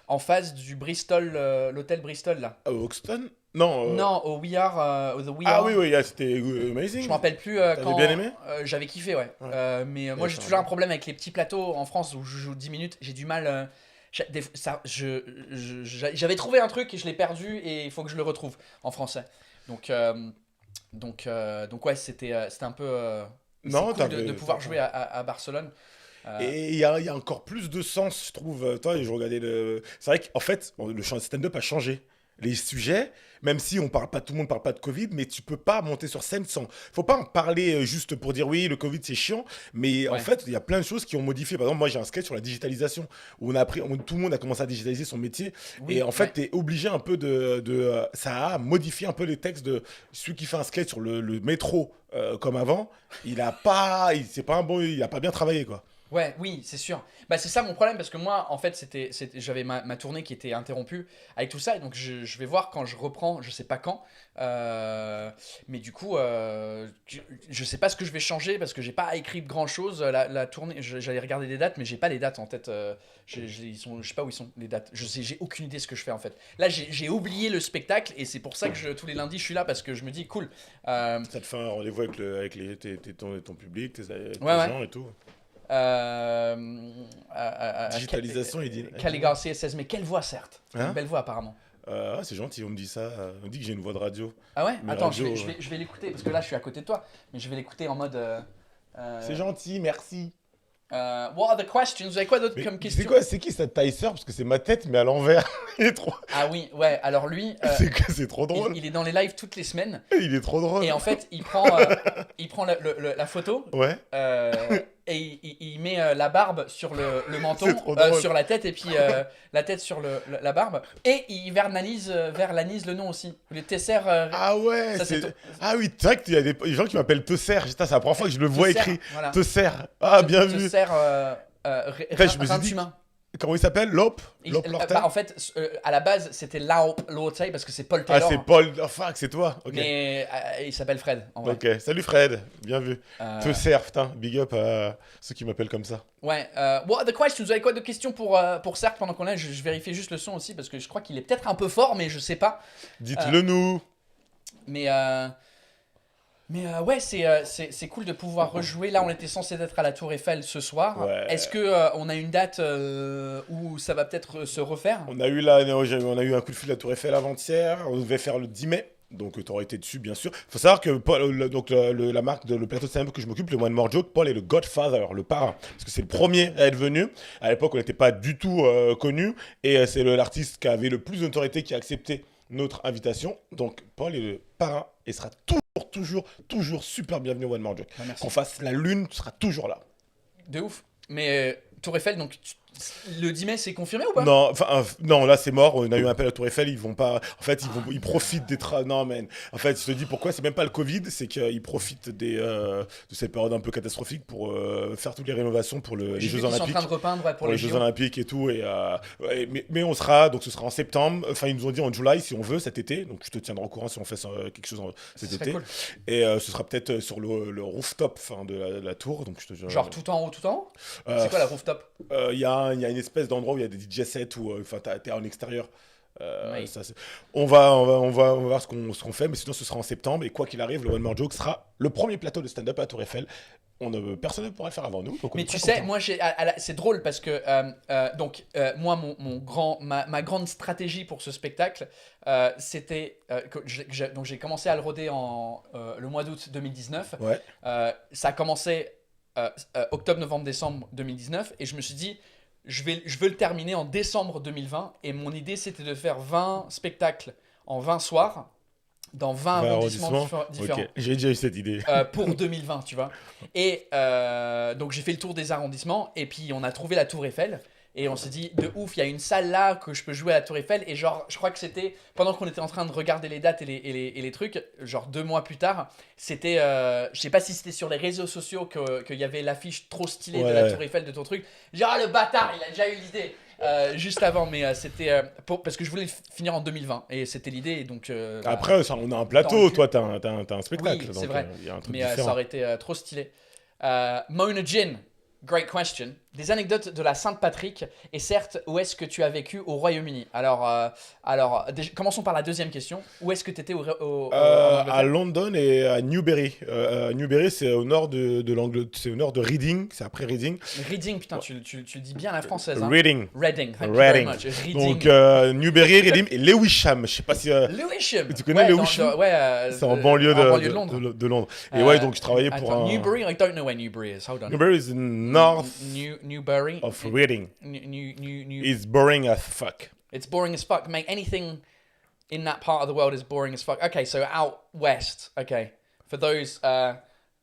en face du Bristol, l'hôtel Bristol là. Hoxton? Non. Non, au We Are, au The We Ah Are. oui, c'était amazing. Je me rappelle plus quand. bien aimé j'avais kiffé, ouais. Ouais. Mais moi, Ouais, j'ai c'est toujours un un problème avec les petits plateaux en France où je joue 10 minutes. J'ai du mal. J'avais trouvé un truc et je l'ai perdu et il faut que je le retrouve en français. Donc ouais, c'était un peu. Non, c'est cool de t'avais- pouvoir jouer à Barcelone. Et il y a encore plus de sens, je trouve. Toi, je regardais le. C'est vrai qu'en fait, le stand-up a changé. Les sujets, même si tout le monde parle pas de Covid, mais tu peux pas monter sur scène sans. Faut pas en parler juste pour dire oui, le Covid c'est chiant, mais en Ouais. fait, il y a plein de choses qui ont modifié. Par exemple, moi j'ai un sketch sur la digitalisation où tout le monde a commencé à digitaliser son métier, Oui, et en fait, ouais. tu es obligé un peu ça a modifié un peu les textes de celui qui fait un sketch sur le métro comme avant. Il a pas bien travaillé quoi. Ouais, oui, c'est sûr. Bah, c'est ça mon problème parce que moi, en fait, j'avais ma tournée qui était interrompue avec tout ça et donc je vais voir quand je reprends, je sais pas quand. Mais du coup, je sais pas ce que je vais changer parce que j'ai pas écrit grand chose. La tournée, j'allais regarder des dates, mais j'ai pas les dates en tête. Je sais pas où ils sont les dates. J'ai aucune idée ce que je fais en fait. Là, j'ai oublié le spectacle et c'est pour ça que tous les lundis je suis là parce que je me dis cool. Ça te fait un rendez-vous avec ton public, tes Ouais. gens et tout. Euh, Digitalisation, il dit. Kelly Garcia says, mais quelle voix, certes. Hein Une belle voix, apparemment. C'est gentil, on me dit ça. On me dit que j'ai une voix de radio. Ah ouais? Mais Attends, radio, je vais l'écouter parce que là je suis à côté de toi, mais je vais l'écouter en mode. C'est gentil, merci. What are the questions? Vous avez quoi d'autre Mais comme tu question? sais quoi, c'est qui cette tailleur? Parce que c'est ma tête, mais à l'envers. Il est trop. Ah oui, ouais, alors lui, C'est trop drôle. il est dans les lives toutes les semaines Il est trop drôle. et en fait il prend la photo Ouais. et il met la barbe sur le menton, C'est trop drôle. sur la tête et puis la tête sur la barbe et il vernalise le nom aussi. Le Tesser. Ah ouais. Ça, c'est Ah oui, c'est vrai qu'il y a des gens qui m'appellent Tesser. C'est la première fois que je le vois écrit. Voilà. Tesser. Ah, bien vu. Tesser, Putain, je me suis rein dit- humain. Comment il s'appelle? Lop En fait, à la base, c'était Laup Lortey parce que c'est Paul Ah, Taylor. c'est Paul. Oh, fuck, c'est toi. Ok. Mais il s'appelle Fred, en vrai. Ok. Salut Fred. Bien vu. Euh, Tesser, putain. Big up à ceux qui m'appellent comme ça. Ouais. What are the questions? Vous avez quoi de questions pour Cercle pendant qu'on est? Je vérifie juste le son aussi parce que je crois qu'il est peut-être un peu fort, mais je sais pas. Dites-le nous. Mais ouais, c'est cool de pouvoir rejouer. Là, on était censé être à la Tour Eiffel ce soir. Ouais. Est-ce que on a une date où ça va peut-être se refaire? On a eu un coup de fil à la Tour Eiffel avant-hier. On devait faire le 10 mai. Donc, tu aurais été dessus, bien sûr. Il faut savoir que Paul, la marque, le plateau de stand-up que je m'occupe, le One More Joke, Paul est le Godfather, le parrain. Parce que c'est le premier à être venu. À l'époque, on n'était pas du tout connu. Et c'est l'artiste qui avait le plus d'autorité qui a accepté notre invitation. Donc, Paul est le parrain et sera toujours super bienvenu au One More Joke. Ah, merci. Qu'on fasse la lune, tu seras toujours là. De ouf. Mais Tour Eiffel, donc le 10 mai, c'est confirmé ou pas? Non, non, là c'est mort. On a eu un appel à la Tour Eiffel. Ils vont pas. En fait, ils profitent des Non, man. En fait, je te dis pourquoi. C'est même pas le Covid. C'est qu'ils profitent de cette période un peu catastrophique pour faire toutes les rénovations pour les J'ai Jeux vu qu'ils sont en Olympiques. train de repeindre ouais, pour les Jeux JO. Olympiques et tout. Mais on ce sera en septembre. Enfin, ils nous ont dit en juillet si on veut cet été. Donc je te tiendrai au courant si on fait quelque chose cet Ce serait été. cool. Et ce sera peut-être sur le rooftop de la tour. Donc je te Genre tout en haut, tout en haut? Euh, C'est quoi la rooftop? Il y a une espèce d'endroit où il y a des DJ sets où t'es en extérieur. Oui. On va voir ce qu'on fait, mais sinon ce sera en septembre. Et quoi qu'il arrive, le One More Joke sera le premier plateau de stand-up à la Tour Eiffel. Personne ne pourra le faire avant nous. Donc on Mais est tu très sais, contents. moi, c'est drôle parce que moi, ma grande stratégie pour ce spectacle, c'était donc j'ai commencé à le roder le mois d'août 2019. Ouais. Ça a commencé octobre, novembre, décembre 2019 et je me suis dit, je veux le terminer en décembre 2020 et mon idée c'était de faire 20 spectacles en 20 soirs dans 20 arrondissements différents. Ok, j'ai déjà eu cette idée. Pour 2020, tu vois. Et donc j'ai fait le tour des arrondissements et puis on a trouvé la Tour Eiffel et on s'est dit de ouf, il y a une salle là que je peux jouer à la Tour Eiffel et genre je crois que c'était pendant qu'on était en train de regarder les dates et les trucs, genre 2 mois plus tard, c'était je sais pas si c'était sur les réseaux sociaux qu'il y avait l'affiche trop stylée de la Ouais. Tour Eiffel de ton truc. Genre le bâtard, il a déjà eu l'idée. Juste avant, mais c'était parce que je voulais finir en 2020 et c'était l'idée. Donc Après, on a un plateau. Dans le Toi, t'as un spectacle. Oui, donc, c'est vrai. il y a un truc mais ça différent. aurait été trop stylé. Mona Jin, great question. Des anecdotes de la Sainte-Patrick et certes, où est-ce que tu as vécu au Royaume-Uni? Alors commençons par la deuxième question. Où est-ce que tu étais en Angleterre? À London et à Newbury. Newbury, c'est au nord de l'Angleterre, c'est au nord de Reading, c'est après Reading. Reading, putain, tu le dis bien à la française. Hein. Reading. Reading, thank you very Reading. much. Reading. Donc Newbury, Reading et Lewisham. Je sais pas si Lewisham. tu connais Ouais, Lewisham ouais, c'est en banlieue de Londres. de Londres. Et ouais, donc je travaillais pour attends, un. Newbury, I don't know where Newbury is. Hold on. Newbury is north Newbury. of Reading. New. It's boring as fuck. It's boring as fuck. Mate, anything in that part of the world is boring as fuck. Okay, so out west. Okay. For those,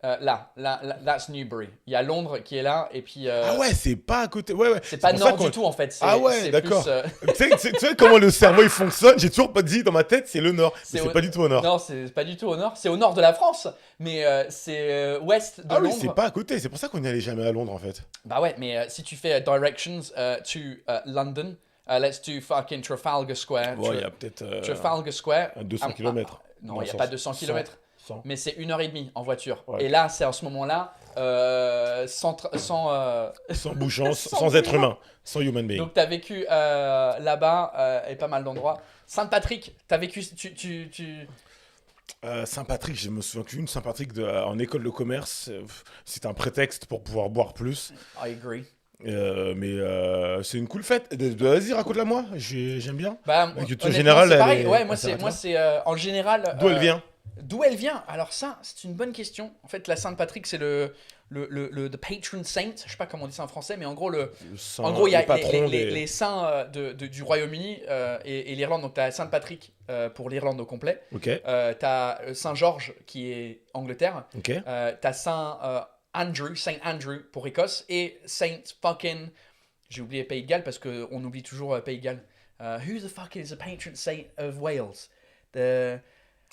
là, that's Newbury. Il y a Londres qui est là, et puis... Ah ouais, c'est pas à côté. Ouais, ouais. c'est pas pour ça nord qu'on- du tout, en fait. Ah ouais, c'est d'accord. plus, Tu sais comment le cerveau il fonctionne? J'ai toujours pas dit dans ma tête c'est le nord. Mais au- c'est pas du tout au nord. Non, c'est pas du tout au nord. C'est au nord de la France, mais c'est ouest de Ah oui, Londres. c'est pas à côté. C'est pour ça qu'on n'y allait jamais à Londres en fait. Bah ouais, mais si tu fais directions to London, let's do fucking Trafalgar Square. Ouais, il y a peut-être Trafalgar Square. 200 km. Non, il n'y a pas 200 km. 100. Mais c'est 1h30 en voiture. Ouais. Et là, c'est en ce moment-là, sans Sans bouchon, Sans sans être bouchon. humain, sans human being. donc tu as vécu là-bas et pas mal d'endroits. Sainte-Patrick, tu as vécu... Saint-Patrick, je me souviens qu'une Saint-Patrick en école de commerce, c'était un prétexte pour pouvoir boire plus. I agree. C'est une cool fête. Vas-y, raconte-la moi. J'aime bien. Bah, La culture honnêtement, générale, c'est elle pareil. est- Ouais, elle moi, c'est, s'arrête moi, là. c'est en général. D'où elle vient? D'où elle vient? Alors ça, c'est une bonne question. En fait, la Sainte Patrick, c'est the patron saint. Je sais pas comment on dit ça en français, mais en gros, Saint- en gros, il y a le patron les saints du Royaume-Uni et l'Irlande. Donc, tu as Sainte Patrick pour l'Irlande au complet. Ok, Tu as Saint George qui est Angleterre. ok. Tu as Saint Andrew pour Écosse. Et Saint fucking. J'ai oublié Pays de Galles parce qu'on oublie toujours Pays de Galles. Who the fuck is the patron saint of Wales?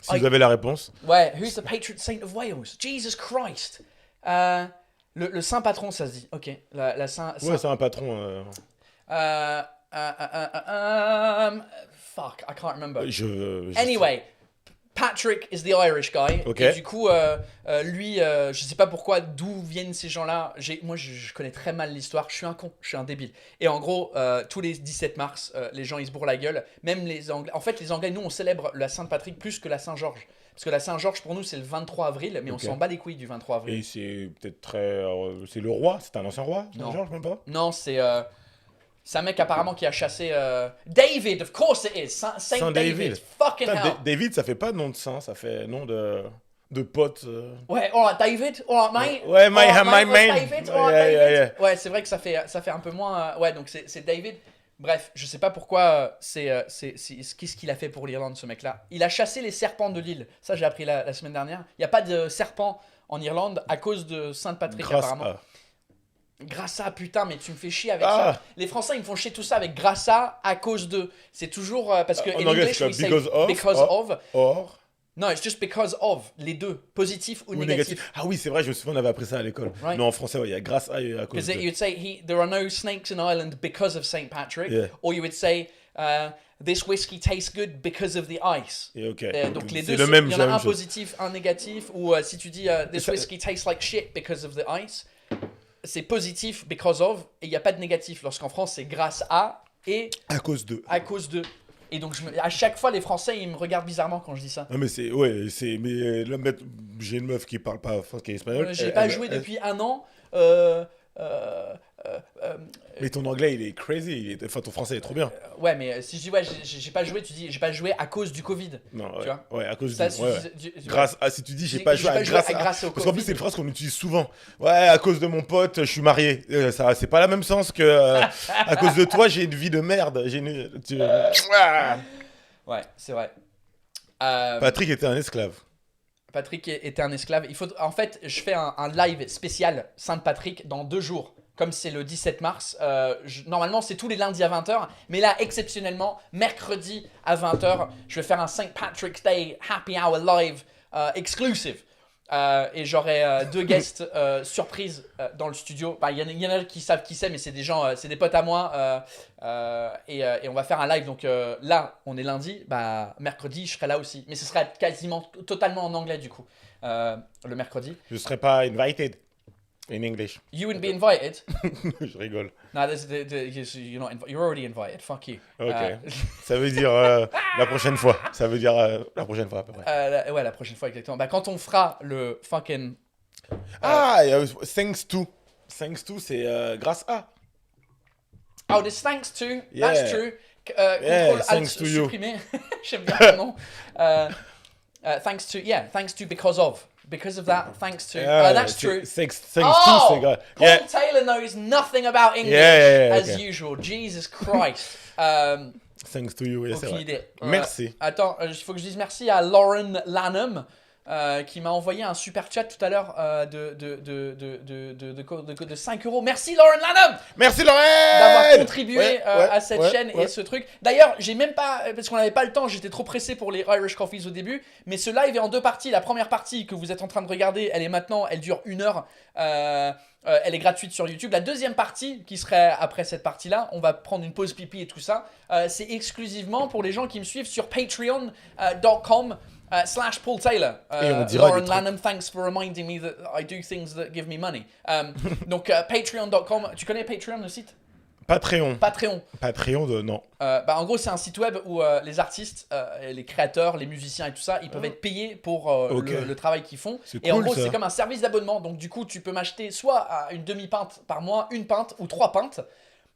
Si vous avez la réponse. Ouais, who's the patron saint of Wales? Jesus Christ! Le saint patron, ça se dit. Ok, la saint. Ouais, c'est un patron. Fuck, I can't remember. Je Anyway, Patrick is the Irish guy. Ok. Et du coup, lui, je sais pas pourquoi, d'où viennent ces gens-là. Moi, je connais très mal l'histoire. Je suis un con, je suis un débile. Et en gros, tous les 17 mars, les gens, ils se bourrent la gueule. Même les Anglais. En fait, les Anglais, nous, on célèbre la Sainte-Patrick plus que la Saint-Georges. Parce que la Saint-Georges, pour nous, c'est le 23 avril, mais on Ok. s'en bat les couilles du 23 avril. Et c'est peut-être très. C'est le roi. C'est un ancien roi. Non. Georges, même pas. Non, c'est un mec apparemment qui a chassé David, of course it is. Saint Saint David. David. Fucking Putain, hell. David, ça fait pas nom de saint, ça fait nom de pote. Ouais, alright David, alright mate. Ouais, my Alright, mate, man. what's David, alright Yeah, David. yeah, Ouais, c'est vrai que ça fait un peu moins. Ouais, donc c'est David. Bref, je sais pas pourquoi qu'est-ce qu'il a fait pour l'Irlande, ce mec-là. Il a chassé les serpents de l'île. Ça, j'ai appris la semaine dernière. Il y a pas de serpents en Irlande à cause de Sainte-Patrick, Grâce apparemment. à. Grâce à, putain, mais tu me fais chier avec Ah. ça. Les Français, ils me font chier tout ça avec grâce à cause de. C'est toujours parce que En in anglais, English, c'est we say because of. Or. No, it's just because of. Les deux, positif ou, Ou négatif. négatif. Ah oui, c'est vrai, je me souviens, on avait appris ça à l'école. Right. Non, en français, ouais, il y a grâce à et à cause Because de. you'd say there are no snakes in Ireland because of St. Patrick, Yeah. or you would say this whiskey tastes good because of the ice. Et ok. Donc les C'est deux, le même, il y en c'est a la un même chose. positif, un négatif, ou si tu dis this Ça- whiskey tastes like shit because of the ice, c'est positif because of, et il n'y a pas de négatif. Lorsqu'en France, c'est grâce à et À cause de. à cause de. Et donc à chaque fois, les Français, ils me regardent bizarrement quand je dis ça. Non, mais c'est. Ouais, c'est. Mais là, j'ai une meuf qui parle pas français, qui est espagnole. J'ai pas joué depuis un an. Mais ton anglais, il est crazy. Enfin, ton français est trop bien. Ouais, mais si je dis ouais, j'ai pas joué, tu dis j'ai pas joué à cause du Covid. Non, Tu ouais. vois Ouais, à cause Ça, du. si Ouais, tu ouais. dis- Grâce à, si tu dis j'ai J'ai pas joué à grâce à. grâce au Parce qu'en plus, Covid. c'est une phrase qu'on utilise souvent. Ouais, à cause de mon pote, je suis marié. Ça, c'est pas la même sens que à cause de toi, j'ai une vie de merde. Ouais, c'est vrai. Patrick était un esclave. Patrick était un esclave. En fait, je fais un live spécial Sainte-Patrick dans 2 jours. Comme c'est le 17 mars, normalement c'est tous les lundis à 20h, mais là exceptionnellement, mercredi à 20h, je vais faire un St. Patrick's Day Happy Hour live exclusive. Et j'aurai 2 guests surprises dans le studio. Bah, il y en a qui savent qui c'est, mais c'est des gens, c'est des potes à moi. Et on va faire un live. Donc là, on est lundi. Bah, mercredi, je serai là aussi. Mais ce sera quasiment totalement en anglais du coup, le mercredi. Je serais pas invited in English. You wouldn't be invited. Je rigole. No, you're already invited. Fuck you. Ok. Ça veut dire la prochaine fois. Ça veut dire la prochaine fois à peu près. Ouais, la prochaine fois exactement. Bah, quand on fera le fucking. Ah, thanks to. Thanks to, c'est grâce à. Oh, this thanks to. Yeah. That's true. Yeah, Control Alt thanks to you. supprimer. J'aime bien ton nom. Thanks to. Yeah, thanks to because of. Because of that, thanks to. That's true. Thanks to, Oh! c'est grave. Paul Yeah. Taylor knows nothing about English Yeah, as okay. usual. Jesus Christ. Thanks to you, yeah, c'est Aucune vrai. idée. Merci. Attends, il faut que je dise merci à Lauren Lanham qui m'a envoyé un super chat tout à l'heure de 5 euros. Merci Lauren Lanham Merci Lorraine d'avoir contribué Ouais, à cette ouais, chaîne ouais. et ce truc. D'ailleurs, j'ai même pas, parce qu'on n'avait pas le temps, j'étais trop pressé pour les Irish Coffees au début, mais ce live est en 2 parties. La première partie que vous êtes en train de regarder, elle est maintenant, elle dure 1 heure. Elle est gratuite sur YouTube. La deuxième partie, qui serait après cette partie-là, on va prendre une pause pipi et tout ça. C'est exclusivement pour les gens qui me suivent sur patreon.com. /Paul Taylor. Et on dira Lauren des trucs. Lanham, thanks for reminding me that I do things that give me money. Donc patreon.com. Tu connais Patreon, le site? Patreon. Patreon. Patreon, non. En gros, c'est un site web où les artistes, les créateurs, les musiciens et tout ça, ils peuvent être payés pour Ok. le travail qu'ils font. C'est Et en cool, gros, ça. c'est comme un service d'abonnement. Donc, du coup, tu peux m'acheter soit une demi-pinte par mois, une pinte ou 3 pintes.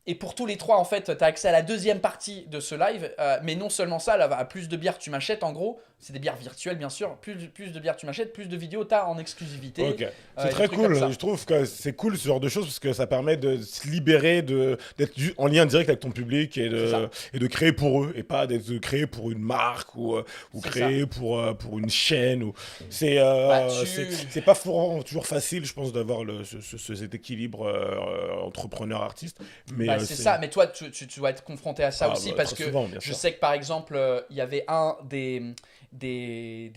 Et pour tous les 3, en fait, tu as accès à la deuxième partie de ce live. Mais non seulement ça, là, à plus de bières tu m'achètes, en gros, c'est des bières virtuelles, bien sûr. Plus de bières tu m'achètes, plus de vidéos tu as en exclusivité. Ok. et C'est des très trucs cool. comme ça. Je trouve que c'est cool ce genre de choses parce que ça permet de se libérer, d'être en lien direct avec ton public et C'est ça. de créer pour eux et pas d'être créé pour une marque ou C'est créé pour une chaîne. C'est c'est pas toujours facile, je pense, d'avoir cet équilibre entrepreneur-artiste. Mais Bah, c'est ça, mais toi, tu dois être confronté à ça Ah, aussi bah, parce très que souvent, bien je sûr. sais que par exemple, il y avait un des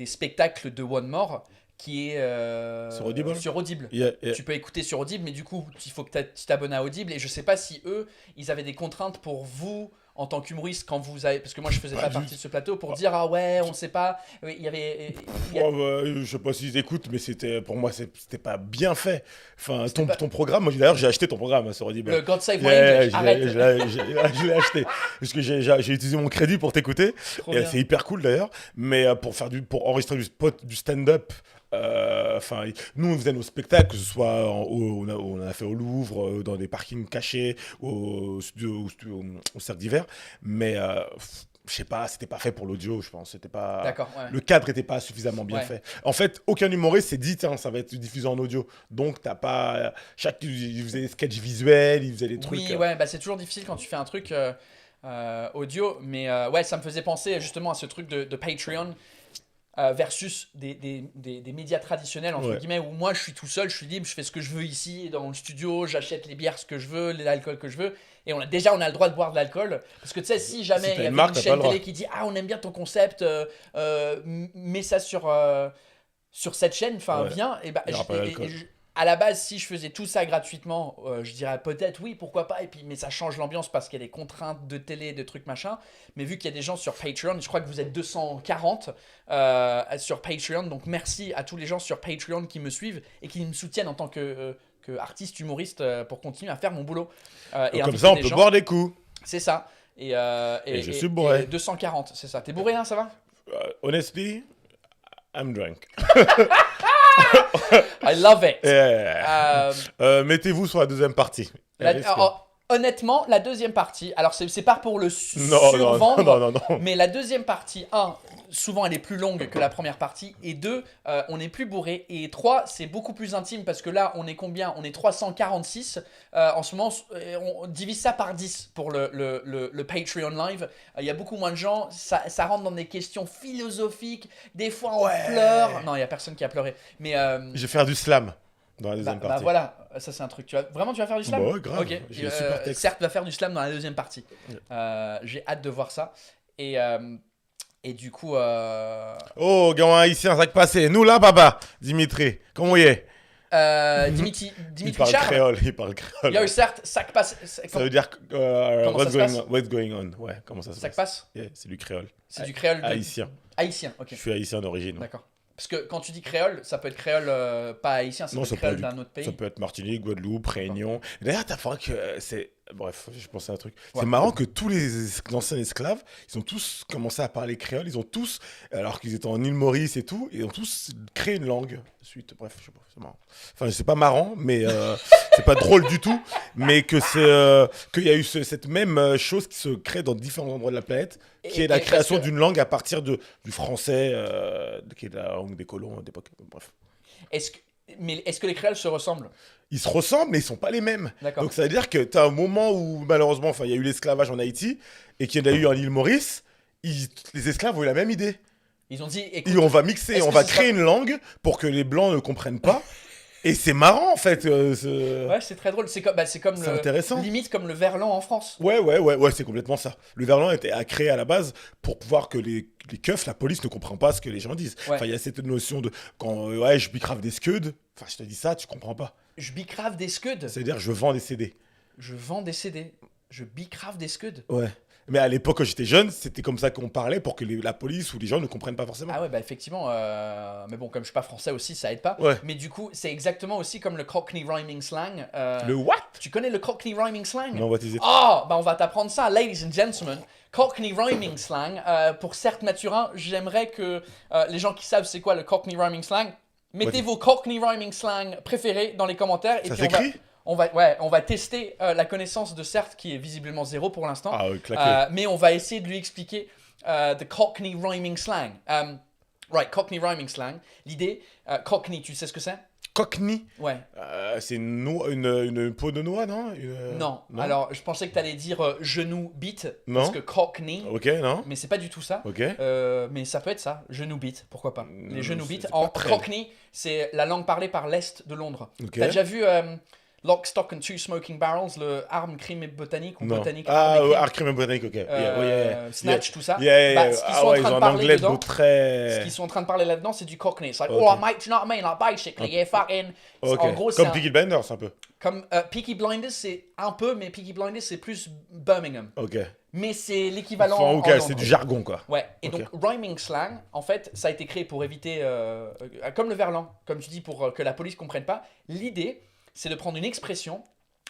spectacles de One More qui est Sur Audible. sur Audible. Yeah. Tu peux écouter sur Audible, mais du coup, il faut que tu t'abonnes à Audible. Et je sais pas si eux, ils avaient des contraintes pour vous en tant qu'humoriste quand vous avez. Parce que moi, je faisais pas du- partie de ce plateau pour dire ah ouais, on sait pas. Oui, il y avait. Je sais pas s'ils écoutent, mais pour moi, c'était pas bien fait. Enfin, C'était pas- ton programme, moi d'ailleurs, j'ai acheté ton programme sur Audible. Le God Save My Yeah, English, arrête. je l'ai acheté. Parce que j'ai utilisé mon crédit pour t'écouter. Trop Et bien. c'est hyper cool d'ailleurs. Mais pour enregistrer du stand-up, nous on faisait nos spectacles, que ce soit on a fait au Louvre, dans des parkings cachés, au Cercle d'Hiver. Mais je sais pas, c'était pas fait pour l'audio, je pense. C'était pas. D'accord, ouais. Le cadre était pas suffisamment bien Ouais. fait. En fait, aucun humoriste s'est dit, tiens, ça va être diffusé en audio. Donc, t'as pas. Il faisait des sketchs visuels, il faisait des trucs. Oui, ouais, bah c'est toujours difficile quand tu fais un truc audio, mais ouais, ça me faisait penser justement à ce truc de Patreon versus des médias traditionnels, entre Ouais. guillemets, où moi je suis tout seul, je suis libre, je fais ce que je veux ici, dans le studio, j'achète les bières, ce que je veux, l'alcool que je veux, et on a le droit de boire de l'alcool, parce que tu sais, si jamais Si il t'as y une avait marque, une t'as pas chaîne le droit. télé qui dit « Ah, on aime bien ton concept, mets ça sur cette chaîne, enfin, Ouais. viens », et bah, Il y aura pas d'alcool. à la base, si je faisais tout ça gratuitement, je dirais peut-être oui, pourquoi pas. Et puis, mais ça change l'ambiance parce qu'il y a des contraintes de télé, de trucs machin. Mais vu qu'il y a des gens sur Patreon, je crois que vous êtes 240 sur Patreon. Donc merci à tous les gens sur Patreon qui me suivent et qui me soutiennent en tant que artiste humoriste pour continuer à faire mon boulot. Et Comme inviter ça, on des peut gens. boire des coups. C'est ça. Et je suis bourré. 240, c'est ça. T'es bourré là, ça va? Honestly, I'm drunk. I love it. Yeah. Euh, Mettez-vous sur la deuxième partie. Honnêtement, la deuxième partie, alors c'est pas pour le Non, survendre, non. mais la deuxième partie, souvent elle est plus longue que la première partie, et 2, on est plus bourré, et 3, c'est beaucoup plus intime parce que là, on est combien? On est 346. En ce moment, on divise ça par 10 pour le Patreon Live. Il y a beaucoup moins de gens, ça rentre dans des questions philosophiques, des fois on pleure. Non, il y a personne qui a pleuré, mais Je vais faire du slam dans la deuxième partie. voilà, ça c'est un truc. Tu vas faire du slam? Bah ouais, grave. Ok. J'ai le super texte. Certes, va faire du slam dans la deuxième partie. J'ai hâte de voir ça. Et du coup, Oh, gamin haïtien, ça qui passé. Nous là, papa. Dimitri, comment il est? Dimitri Il parle Charles. créole, il parle créole. Yo, certes, ça que passe. Ça veut dire Comment what's, ça se passe what's going on. Ouais, comment ça se Ça que passe? passe. Yeah, c'est du créole. C'est du créole. Haïtien. Haïtien, ok. Je suis haïtien d'origine. D'accord. Parce que quand tu dis créole, ça peut être créole pas haïtien, ça Non, peut ça être peut créole être d'un autre pays. Ça peut être Martinique, Guadeloupe, Réunion. D'ailleurs, t'as vu que c'est. Bref, je pensais à un truc. Ouais. C'est marrant que tous les anciens esclaves, ils ont tous commencé à parler créole. Ils ont tous, alors qu'ils étaient en île Maurice et tout, ils ont tous créé une langue. Suite, bref, je sais pas, c'est marrant. Enfin, c'est pas marrant, mais c'est pas drôle du tout. Mais que qu'il y a eu cette même chose qui se crée dans différents endroits de la planète, qui est la création parce que- d'une langue à partir du français, qui est la langue des colons d'époque. Bref. Est-ce que les créoles se ressemblent? Ils se ressemblent, mais ils sont pas les mêmes. D'accord. Donc ça veut dire que tu as un moment où, malheureusement, il y a eu l'esclavage en Haïti, et qu'il y en a eu en île Maurice, les esclaves ont eu la même idée. Ils ont dit, Et écoute, on va mixer, est-ce on que va ce créer sera- une langue pour que les Blancs ne comprennent pas. Et c'est marrant, en fait. ouais, c'est très drôle. C'est comme C'est intéressant. limite comme le verlan en France. Ouais, c'est complètement ça. Le verlan était à créer à la base pour pouvoir que les keufs, la police ne comprend pas ce que les gens disent. Ouais. Enfin, il y a cette notion de quand ouais, je bicrave des scuds. Enfin, je te dis ça, tu comprends pas. Je bicrave des scuds. C'est-à-dire, je vends des CD. Je vends des CD. Je bicrave des scuds. Ouais. Mais à l'époque, quand j'étais jeune, c'était comme ça qu'on parlait pour que la police ou les gens ne comprennent pas forcément. Ah ouais, bah effectivement. Mais bon, comme je suis pas français aussi, ça aide pas. Ouais. Mais du coup, c'est exactement aussi comme le Cockney Rhyming Slang. Le what? Tu connais le Cockney Rhyming Slang? Non, what is it? Oh, bah on va t'apprendre ça, ladies and gentlemen. Cockney Rhyming Slang. Pour certes Mathurin, j'aimerais que les gens qui savent c'est quoi le Cockney Rhyming Slang, mettez vos Cockney Rhyming Slang préférés dans les commentaires. Et Ça puis s'écrit? on va tester la connaissance de Certes qui est visiblement 0 pour l'instant. Ah oui, claqué. Mais on va essayer de lui expliquer the Cockney Rhyming Slang. Right, Cockney Rhyming Slang. L'idée, Cockney, tu sais ce que c'est? Cockney? Ouais. C'est une peau de noix, non? Non. Alors, je pensais que tu allais dire genou bite. Non. Parce que Cockney. Ok, non? Mais c'est pas du tout ça. Ok. Mais ça peut être ça, genou bite, pourquoi pas. Les genoux c'est bite. pas En très- Cockney, c'est la langue parlée par l'est de Londres. Ok. T'as déjà vu Lock, Stock and Two Smoking Barrels, le arme, crime et botanique ou Non. botanique, Ah, arme et crime, art crime botanique, ok. Snatch, tout ça. Yeah, Bah, ce qu'ils sont en ils train ont de un parler anglais dedans, de très... ce qu'ils sont en train de parler là-dedans, c'est du Cockney. C'est like, Ok. oh mate, do you know what I mean? Like basically, yeah, fucking. Ok. En gros, c'est Comme Peaky Blinders, un peu. comme Peaky Blinders, c'est un peu, mais Peaky Blinders, c'est plus Birmingham. Ok. Mais c'est l'équivalent Enfin, en ok, Londres. c'est du jargon, quoi. Ouais, et Ok. donc rhyming slang, en fait, ça a été créé pour éviter, comme le verlan, comme tu dis, pour que la police comprenne pas. L'idée, c'est de prendre une expression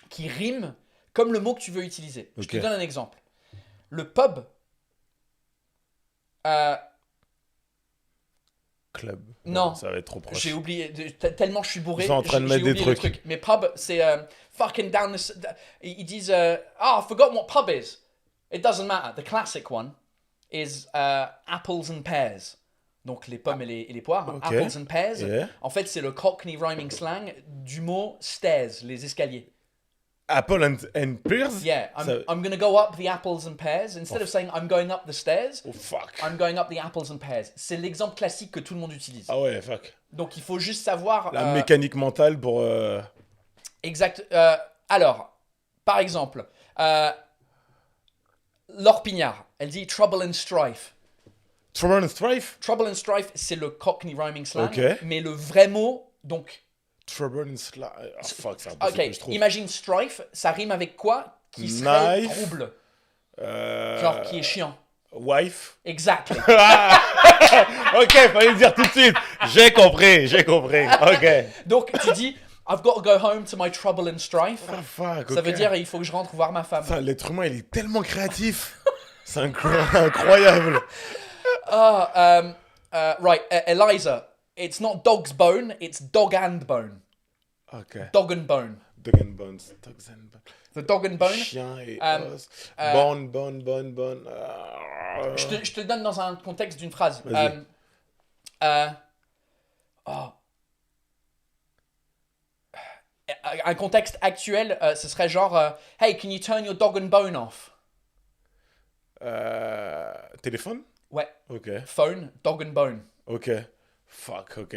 qui rime comme le mot que tu veux utiliser. Je te Ok. donne un exemple. Le pub, Club. Non. Ça va être trop proche. j'ai oublié, tellement je suis bourré, Ils sont en train de j'ai mettre des oublié le trucs. truc. Mais pub, c'est fucking down the... Ils disent, I forgot what pub is. It doesn't matter. The classic one is apples and pears. Donc les pommes et les poires. Ok. Apples and pears. Yeah. En fait, c'est le Cockney rhyming slang du mot stairs, les escaliers. Apple and Pears? Yeah, Ça- I'm going to go up the apples and pears. Instead of saying I'm going up the stairs, Oh, fuck. I'm going up the apples and pears. C'est l'exemple classique que tout le monde utilise. Ah ouais, fuck. Donc il faut juste savoir... La mécanique mentale pour... Exact. Alors, par exemple, Laure Pignard, elle dit Trouble and Strife. Trouble and Strife? Trouble and Strife, c'est le Cockney rhyming slang. Ok. Mais le vrai mot, donc... Trouble and Strife. Ah, fuck, c'est impossible que je Ok, trouve. imagine Strife, ça rime avec quoi qui serait Knife. trouble. Euh, Genre qui est chiant. Wife? Exactly. Ok, fallait le dire tout de suite. J'ai compris. Ok. Donc tu dis I've got to go home to my trouble and strife. Ah, fuck, Ça ok. veut dire il faut que je rentre voir ma femme. Ça, l'être humain, il est tellement créatif. C'est incroyable. Right, Eliza, it's not dog's bone, it's dog and bone. Ok. Dog and bone. Dog and bones. Dogs and bones. The dog and bone. Chien et os. Bone. Je te le donne dans un contexte d'une phrase. Vas-y. Un contexte actuel, ce serait genre Hey, can you turn your dog and bone off? Téléphone? Ouais. Ok. Phone, dog and bone. Ok. Fuck, ok.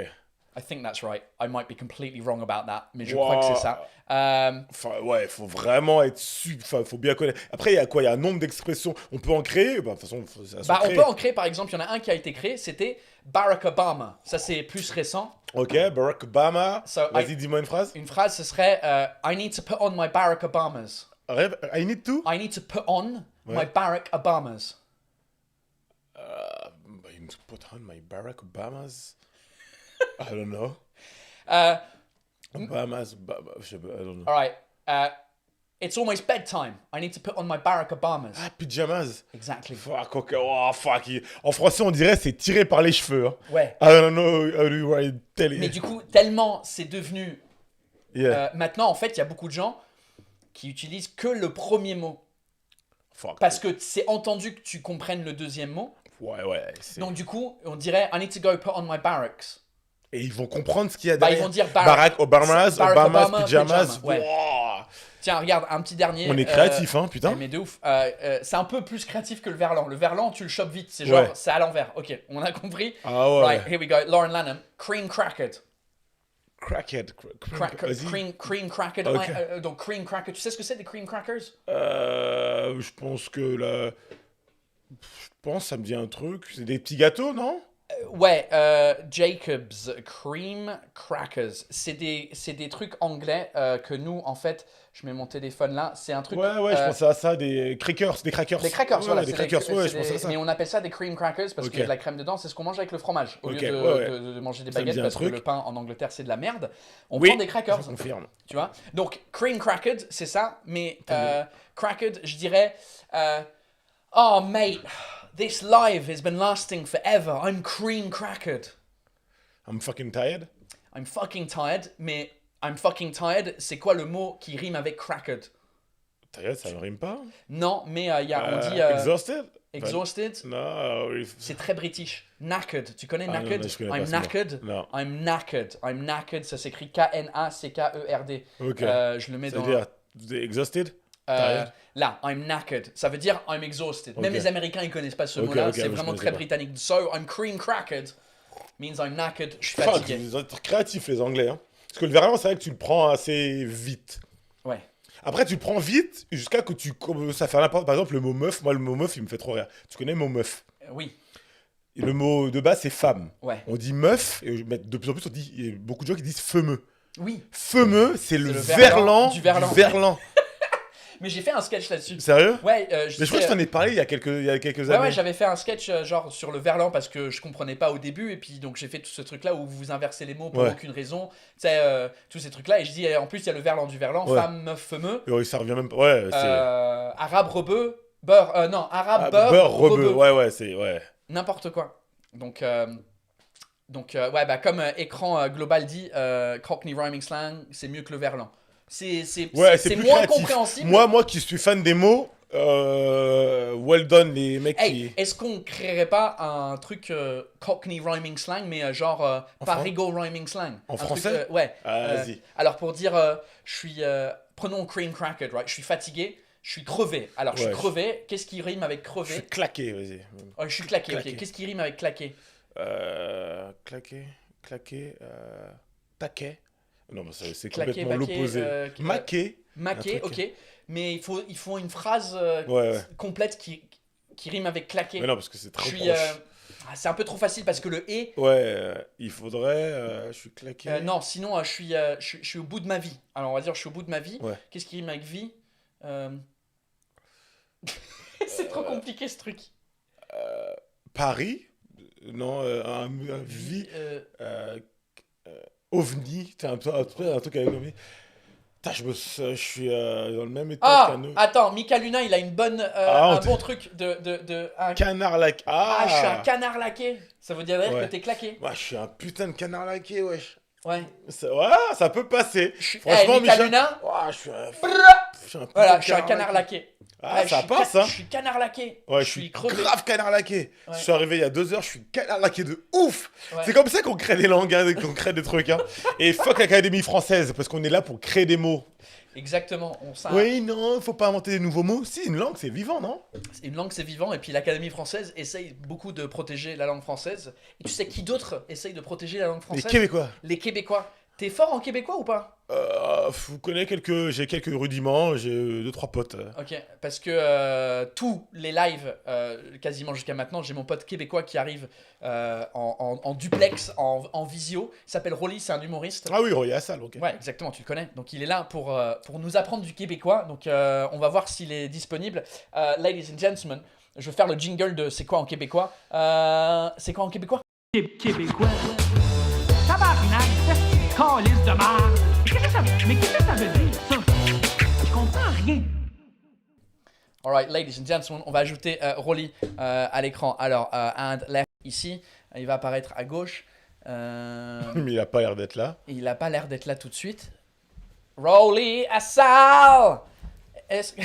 I think that's right. I might be completely wrong about that, mais je Wow. crois que c'est ça. Enfin, ouais, faut vraiment être enfin, faut bien connaître. Après, il y a quoi? Il y a un nombre d'expressions. On peut en créer? Bah, de toute façon, ça se On crée. peut en créer, par exemple, il y en a un qui a été créé, c'était Barack Obama. Ça, c'est plus récent. Ok, Barack Obama. So, Vas-y, dis-moi une phrase. Une phrase, ce serait I need to put on my Barack Obamas. I need to. I need to put on my Ouais. Barack Obamas. I need to put on my Barack Obamas. I don't know. Obamas. Je sais pas, I don't know. All right. It's almost bedtime. I need to put on my Barack Obamas. Ah, pyjamas. Exactly. Fuck, ok. Oh, fuck. En français, on dirait c'est tiré par les cheveux. Hein. Ouais. I don't know how do you tell Mais it. du coup, tellement c'est devenu... Yeah. maintenant, en fait, il y a beaucoup de gens qui utilisent que le premier mot. Fuck. Parce que c'est entendu que tu comprennes le deuxième mot. Ouais. Donc du coup, on dirait I need to go put on my barracks. Et ils vont comprendre ce qu'il y a Bah, derrière. ils vont dire Barack Obamas, Barack Obamas, Obama, pyjamas. pyjama, ouais. Wow. Tiens, regarde, un petit dernier. On est créatif, hein, putain. Mais de ouf. C'est un peu plus créatif que le verlan. Le verlan, tu le chopes vite. C'est genre, Ouais. c'est à l'envers. Ok, on a compris. Ah ouais. Right, here we go. Lauren Lanham. Cream crackered. Crackhead. Vas-y. Cream crackered. Ok. Donc, cream cracker. Tu sais ce que c'est des cream crackers? Je pense que là... Je pense, ça me dit un truc. C'est des petits gâteaux, non? Ouais, Jacob's Cream Crackers. C'est des trucs anglais que nous, en fait, je mets mon téléphone là, c'est un truc... Ouais, je pensais à ça, des crackers. Des crackers, Ouais, voilà. des c'est crackers, ouais, je pensais à ça. Mais on appelle ça des cream crackers parce Ok. qu'il y a de la crème dedans. C'est ce qu'on mange avec le fromage. Au lieu Ok, de, ouais. de manger des Ça me baguettes dit un parce que truc. le pain en Angleterre c'est de la merde. On Oui, prend des crackers, je confirme. tu vois. Donc, cream crackers, c'est ça. Mais crackers, je dirais... oh, mate, this live has been lasting forever. I'm cream crackered. I'm fucking tired. I'm fucking tired, mais I'm fucking tired, c'est quoi le mot qui rime avec crackered? Tired, ça ne rime pas. Non, mais on dit Exhausted. exhausted. Non, C'est très british. Knackered. Tu connais Ah, non, knackered? non, je connais pas I'm ce mot. knackered. Non. I'm knackered. I'm knackered. Ça s'écrit K-N-A-C-K-E-R-D. Ok. Je le mets Ça dans. veut dire exhausted. Tired. Là, I'm knackered. Ça veut dire I'm exhausted. Même Ok. les Américains, ils connaissent pas ce Ok, mot-là. ok, C'est moi, je vraiment connaissais très pas. britannique. So, I'm cream crackered means I'm knackered. Je suis Fuck, fatigué. vous êtes créatifs les Anglais. Hein. Parce que le verlan, c'est vrai que tu le prends assez vite. Ouais. Après, tu le prends vite jusqu'à que tu commences à faire n'importe. Par exemple, le mot meuf, moi, le mot meuf, il me fait trop rire. Tu connais le mot meuf? Oui. Et le mot de base, c'est femme. Ouais. On dit meuf, et de plus en plus, il y a beaucoup de gens qui disent femeux. Oui. Femeux, c'est le verlan verlan du verlan. du verlan. Mais j'ai fait un sketch là-dessus. Sérieux? Ouais, Mais je crois que je t'en ai parlé il y a quelques Ouais, années. ouais, j'avais fait un sketch genre sur le verlan parce que je comprenais pas au début et puis donc j'ai fait tout ce truc là où vous inversez les mots pour Ouais. aucune raison, tu sais, tous ces trucs là et je dis en plus il y a le verlan du verlan, Ouais. femme, meuf, femeux, Oui, ça revient même pas. Ouais, c'est. arabe, rebeu, beurre, non, arabe, Ah, beurre, rebeu. rebeu, Ouais, c'est. Ouais. n'importe quoi. Donc, ouais, bah comme écran global dit, Cockney Rhyming Slang, c'est mieux que le verlan. Ouais, c'est plus moins créatif. compréhensible. Moi qui suis fan des mots, well done les mecs Hey, qui. est-ce qu'on créerait pas un truc Cockney Rhyming Slang, mais genre Parigo Rhyming Slang? En Un truc, français? ouais. Ah, vas-y. Alors pour dire, je suis, prenons cream crackered, right? Je suis fatigué, je suis crevé. Alors je suis Ouais, crevé, qu'est-ce qui rime avec Je crevé? suis claqué, vas-y. Oh, je suis claqué, claqué. ok. Qu'est-ce qui rime avec claqué? Claqué, taquet. Non, mais c'est Claqué, complètement baqué, l'opposé. Maqué. Maqué, un truc. ok. Mais il faut une phrase Ouais. complète qui rime avec claqué. Mais non, parce que c'est Je trop suis, proche. c'est un peu trop facile parce que le et. Ouais, il faudrait. Je suis claqué. Non, sinon, je suis au bout de ma vie. Alors, on va dire, je suis au bout de ma vie. Ouais. Qu'est-ce qui rime avec vie? C'est trop compliqué, ce truc. Paris. Non, un vie. OVNI. T'as un truc avec l'OVNI. Putain, je suis dans le même état Ah, qu'un attends, Mika Luna, il a une bonne, Ah, un bon truc un... canard laqué. Ah, je suis un Ah, canard laqué. Ça veut dire Ouais. que t'es claqué. Ouais, je suis un putain de canard laqué, wesh. Ouais. Ouais, ça peut passer. Franchement, Mika Luna, Ouais, je suis un putain voilà, de je suis un canard laqué. Ah, Ouais, ça je suis passe, hein. Je suis canard laqué. Ouais, je suis crevé. grave canard laqué. Ouais. Je suis arrivé il y a 2 heures, je suis canard laqué de ouf. Ouais. C'est comme ça qu'on crée des langues, hein, qu'on crée des trucs. Hein. Et fuck l'Académie française, parce qu'on est là pour créer des mots. Exactement. Oui, non, faut pas inventer des nouveaux mots. Si, une langue, c'est vivant, non? Une langue, c'est vivant. Et puis l'Académie française essaye beaucoup de protéger la langue française. Et tu sais qui d'autre essaye de protéger la langue Les française? Québécois. Les Québécois. T'es fort en québécois ou pas? Vous connaissez j'ai quelques rudiments, j'ai 2-3 potes. Ok, parce que tous les lives, quasiment jusqu'à maintenant, j'ai mon pote québécois qui arrive en duplex, en visio. Il s'appelle Rolly, c'est un humoriste. Ah oui, Roy Assal, ok. Ouais, exactement, tu le connais. Donc il est là pour nous apprendre du québécois. Donc on va voir s'il est disponible. Ladies and gentlemen, je vais faire le jingle de C'est quoi en québécois? C'est quoi en québécois? Québécois. Tabarnak, calice de merde. Mais qu'est-ce que ça veut dire, ça? Je comprends rien. Alright, ladies and gentlemen, on va ajouter Rolly à l'écran. Alors, and left ici, il va apparaître à gauche. Mais il a pas l'air d'être là. Il n'a pas l'air d'être là tout de suite. Rolly Assal! Est-ce que...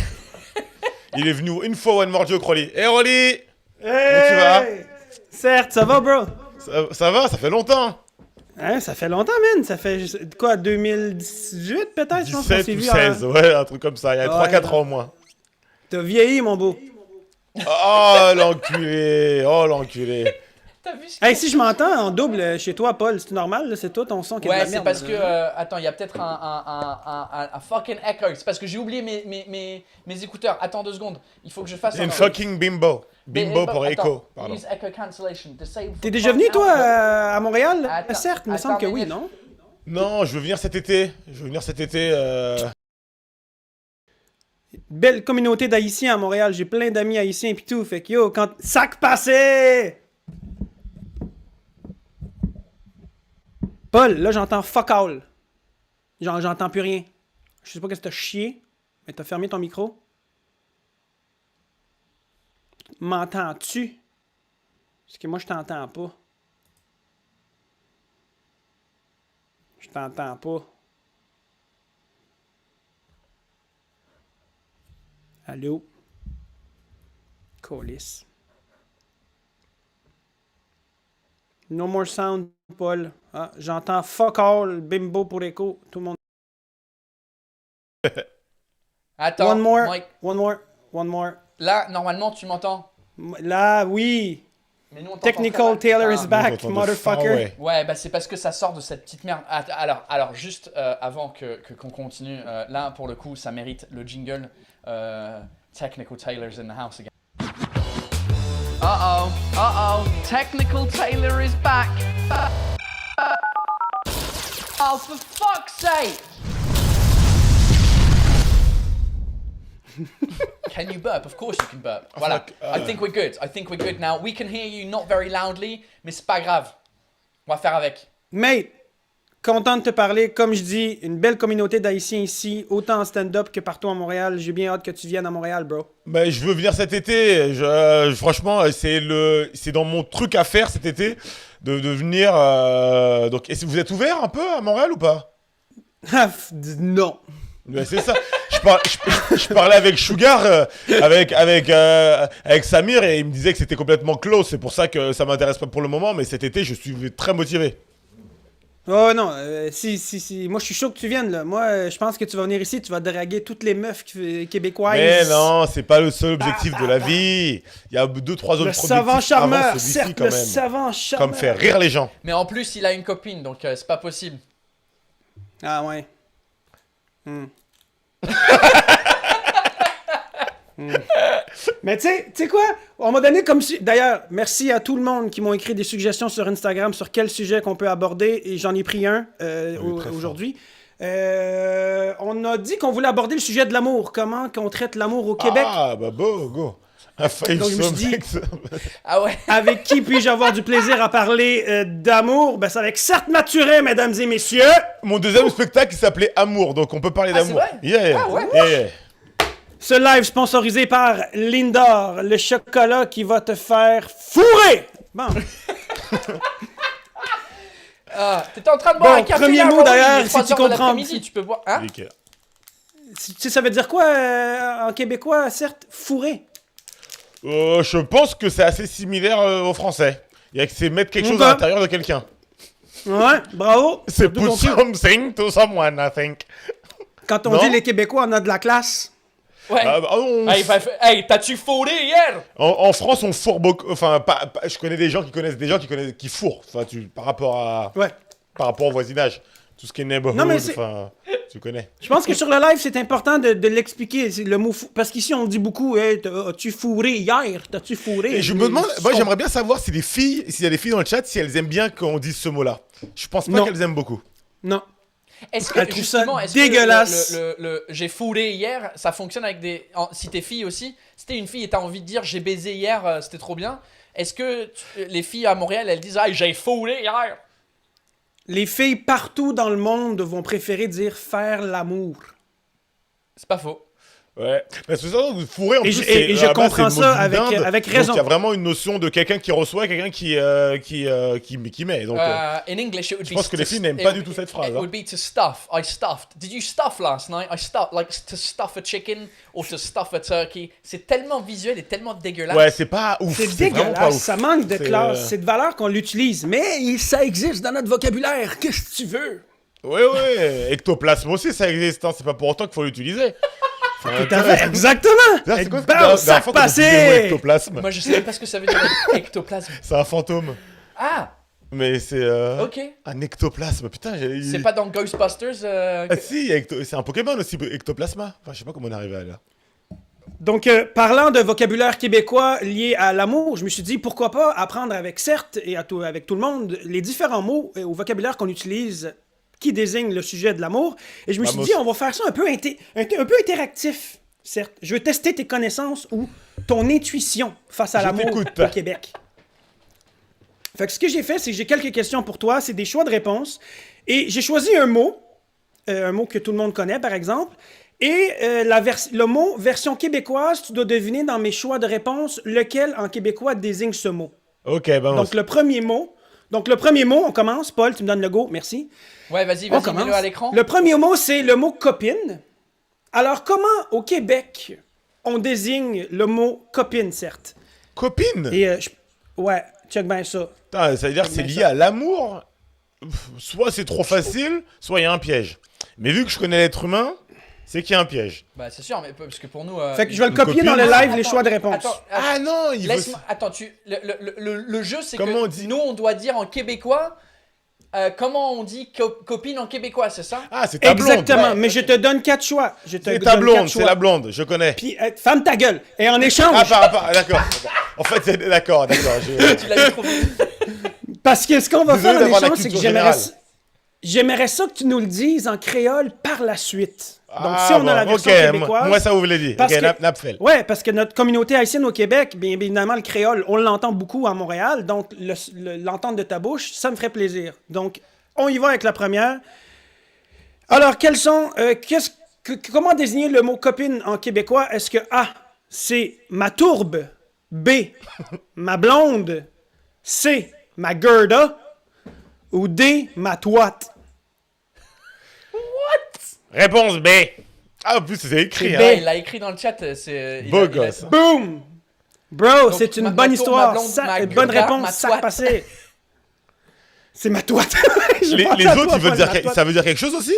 Il est venu une fois One More Joke, Rolly. Hey Rolly! Hey! Comment tu vas? Certes, ça va, bro? Ça va, ça fait longtemps. Hein, ça fait longtemps, man. Ça fait quoi, 2018 peut-être? Je pense qu'on 17 s'est ou vu, 16, ouais, un truc comme ça. Il y a Ouais, 3-4 ans au moins. T'as vieilli, mon beau. Oh l'enculé! Oh l'enculé! T'as vu ce Hey, qu'ils si ont je m'entends en double chez toi, Paul, c'est normal, là, c'est toi ton son qui est de Ouais, la c'est merde. parce que. Attends, il y a peut-être un fucking echo. C'est parce que j'ai oublié mes écouteurs. Attends 2 secondes. Il faut que je fasse Une fucking bimbo. Bimbo pour attends, Echo. Pardon. Use echo cancellation. Disable T'es déjà venu, toi, à Montréal? Attends, Certes, il me attends, semble que oui, minute. non? Non, je veux venir cet été. Belle communauté d'Haïtiens à Montréal. J'ai plein d'amis haïtiens pis tout. Fait que yo, quand. Sac passé! Paul, là, j'entends fuck all. Genre, j'entends plus rien. Je sais pas qu'est-ce que t'as chié, mais t'as fermé ton micro. M'entends-tu? Parce que moi, je t'entends pas. Je t'entends pas. Allô? Colis. No more sound, Paul. Ah, j'entends fuck all, bimbo pour écho. Tout le monde. Attends, One more, Mike. one more, one more. Là, normalement, tu m'entends. Là, oui. Mais nous, on t'entend très Technical mal. Taylor Ah. is back, J'entends de far motherfucker. away. Ouais, bah c'est parce que ça sort de cette petite merde. Alors juste avant qu'on continue, là pour le coup, ça mérite le jingle. Technical Taylor's in the house again. Uh-oh, Technical Taylor is back. Oh, for fuck's sake! Can you burp? Of course you can burp. Voilà. I think we're good now. We can hear you not very loudly, mais c'est pas grave. On va faire avec. Mate, content de te parler. Comme je dis, une belle communauté d'Haïtiens ici, autant en stand-up que partout à Montréal. J'ai bien hâte que tu viennes à Montréal, bro. Ben, je veux venir cet été. Franchement, c'est dans mon truc à faire cet été de venir. Donc, vous êtes ouvert un peu à Montréal ou pas? Non. Ben, c'est ça. Je parlais avec Sugar, avec Samir, et il me disait que c'était complètement close. C'est pour ça que ça m'intéresse pas pour le moment, mais cet été, je suis très motivé. Oh non, si. Moi, je suis chaud que tu viennes, là. Moi, je pense que tu vas venir ici, tu vas draguer toutes les meufs québécoises. Mais non, c'est pas le seul objectif de la vie. Il y a 2-3 autres Le objectifs savant avant charmeur, celui-ci, certes, quand le même. savant charmeur. Comme faire rire les gens. Mais en plus, il a une copine, donc c'est pas possible. Ah ouais. Mais tu sais quoi? On m'a donné comme si... D'ailleurs, merci à tout le monde qui m'ont écrit des suggestions sur Instagram sur quel sujet qu'on peut aborder. Et j'en ai pris un aujourd'hui. On a dit qu'on voulait aborder le sujet de l'amour. Comment qu'on traite l'amour au Québec. Ah, bah go. Donc, je me suis dit- Ah ouais. Avec qui puis-je avoir du plaisir à parler d'amour? Ben, c'est avec Certes Maturin, mesdames et messieurs. Mon deuxième spectacle, il s'appelait Amour, donc on peut parler Ah, c'est d'amour. vrai? Yeah. Ah ouais? Yeah. Ce live sponsorisé par Lindor, le chocolat qui va te faire fourrer. Bon. T'étais en train de boire Bon, un café. premier là, mot, Rory, d'ailleurs, il est 3 si tu heures de comprends. l'après-midi, tu peux boire. Hein? Nickel. Tu sais, ça veut dire quoi en québécois, certes? Fourrer. Je pense que c'est assez similaire au français. Il y a que c'est mettre quelque chose Ok. à l'intérieur de quelqu'un. Ouais, bravo. C'est T'as tout put compris. something to someone, I think. Quand on Non? dit les Québécois, on a de la classe. Ouais. Hey, t'as-tu fourré hier? En France, on fourre beaucoup. Enfin, je connais des gens qui connaissent des gens qui fourrent. Enfin, par rapport au voisinage. Tout ce qui est neighborhood, Non, mais c'est- enfin, tu connais. Je pense que sur le live, c'est important de l'expliquer. C'est le mot parce qu'ici, on dit beaucoup hey, as-tu fourré hier? T'as-tu fourré? Et je me demande, moi j'aimerais bien savoir si s'il y a des filles dans le chat, si elles aiment bien qu'on dise ce mot-là. Je pense pas Non. qu'elles aiment beaucoup. Non. Est-ce Elle que trouve ça justement, est-ce dégueulasse. que le j'ai fourré hier, ça fonctionne avec des. Si t'es fille aussi, si t'es une fille et t'as envie de dire j'ai baisé hier, c'était trop bien. Est-ce que les filles à Montréal, elles disent hey, j'ai fourré hier? Les filles partout dans le monde vont préférer dire faire l'amour. C'est pas faux. Ouais. Parce que ça, fourrer en Et plus, je à la base, comprends c'est le mot ça d'une dinde. avec Donc, raison. il y a vraiment une notion de quelqu'un qui reçoit et quelqu'un qui met. Donc, In English, it would je be. pense que les filles n'aiment pas du tout cette phrase, It hein. would be to stuff. I stuffed. Did you stuff last night? I stuffed. Like to stuff a chicken or to stuff a turkey. C'est tellement visuel et tellement dégueulasse. ouais, c'est pas ouf. C'est vraiment pas dégueulasse, ouf. ça manque de C'est, classe, c'est de valeur qu'on l'utilise, mais ça existe dans notre vocabulaire, qu'est-ce que tu veux? Ouais. Ectoplasme aussi, ça existe. Hein. C'est pas pour autant qu'il faut l'utiliser. Exactement! C'est Avec quoi bam, sac passé! ectoplasme. Moi, je sais même pas ce que ça veut dire ectoplasme. C'est un fantôme. Ah, Mais c'est ok. un ectoplasme. Putain, C'est pas dans Ghostbusters Ah si, c'est un Pokémon aussi, ectoplasma. Enfin, je sais pas comment on est arrivé à là. Donc, parlant de vocabulaire québécois lié à l'amour, je me suis dit, pourquoi pas apprendre avec Certes et avec tout le monde les différents mots au vocabulaire qu'on utilise qui désignent le sujet de l'amour. Et je me suis Vamos. dit, on va faire ça un peu interactif, Certes. Je veux tester tes connaissances ou ton intuition face à Je l'amour t'écoute. au Québec. Fait que ce que j'ai fait, c'est que j'ai quelques questions pour toi. C'est des choix de réponse. Et j'ai choisi un mot que tout le monde connaît, par exemple. Et le mot version québécoise, tu dois deviner dans mes choix de réponse lequel en québécois désigne ce mot. Ok, vamos. Donc, le premier mot, on commence. Paul, tu me donnes le go, merci. Ouais, vas-y, On mets-le commence. à l'écran. Le premier mot, c'est le mot copine. Alors, comment au Québec on désigne le mot copine, certes? Copine. Et, ouais, check bien ça. Putain, ça veut dire que c'est lié à l'amour. Soit c'est trop facile, soit il y a un piège. Mais vu que je connais l'être humain, c'est qu'il y a un piège. Bah, c'est sûr, mais parce que pour nous. Fait que je vais le une copier copine. dans le live, Attends, les choix de réponse. Attends, Ah non, il veut... laisse-moi. Attends, le jeu, c'est Comment que on dit nous, on doit dire en québécois. Comment on dit copine en québécois, c'est ça? Ah, c'est ta blonde. Exactement, ouais, mais ok. je te donne 4 choix. C'est ta blonde, c'est la blonde, je connais. Puis, ferme ta gueule. Et en échange, D'accord. En fait, c'est... D'accord. Tu l'as eu trop vite. parce que ce qu'on va Désolé faire en d'avoir la échange, c'est que culture générale. j'aimerais ça que tu nous le dises en créole par la suite. Donc, Ah, si on a la bon, version ok, québécoise... moi ça vous voulez dire. Parce Ok, que- Napfel. Ouais, parce que notre communauté haïtienne au Québec, bien évidemment, le créole, on l'entend beaucoup à Montréal, donc l'entendre de ta bouche, ça me ferait plaisir. Donc, on y va avec la première. Alors, quels sont... comment désigner le mot copine en québécois? Est-ce que A, c'est ma tourbe, B, ma blonde, C, ma Gerda, ou D, ma toite? Réponse B. Ah, en plus, c'est écrit. C'est Hein. B. Ouais, il l'a écrit dans le chat. Beau gosse. Boom! Bro, Donc, c'est une ma bonne tour, histoire. ma blonde, ma Bonne Gerda, réponse, ma ça toite. passé. C'est ma toite. Les autres, ils veulent dire ça veut dire quelque chose aussi?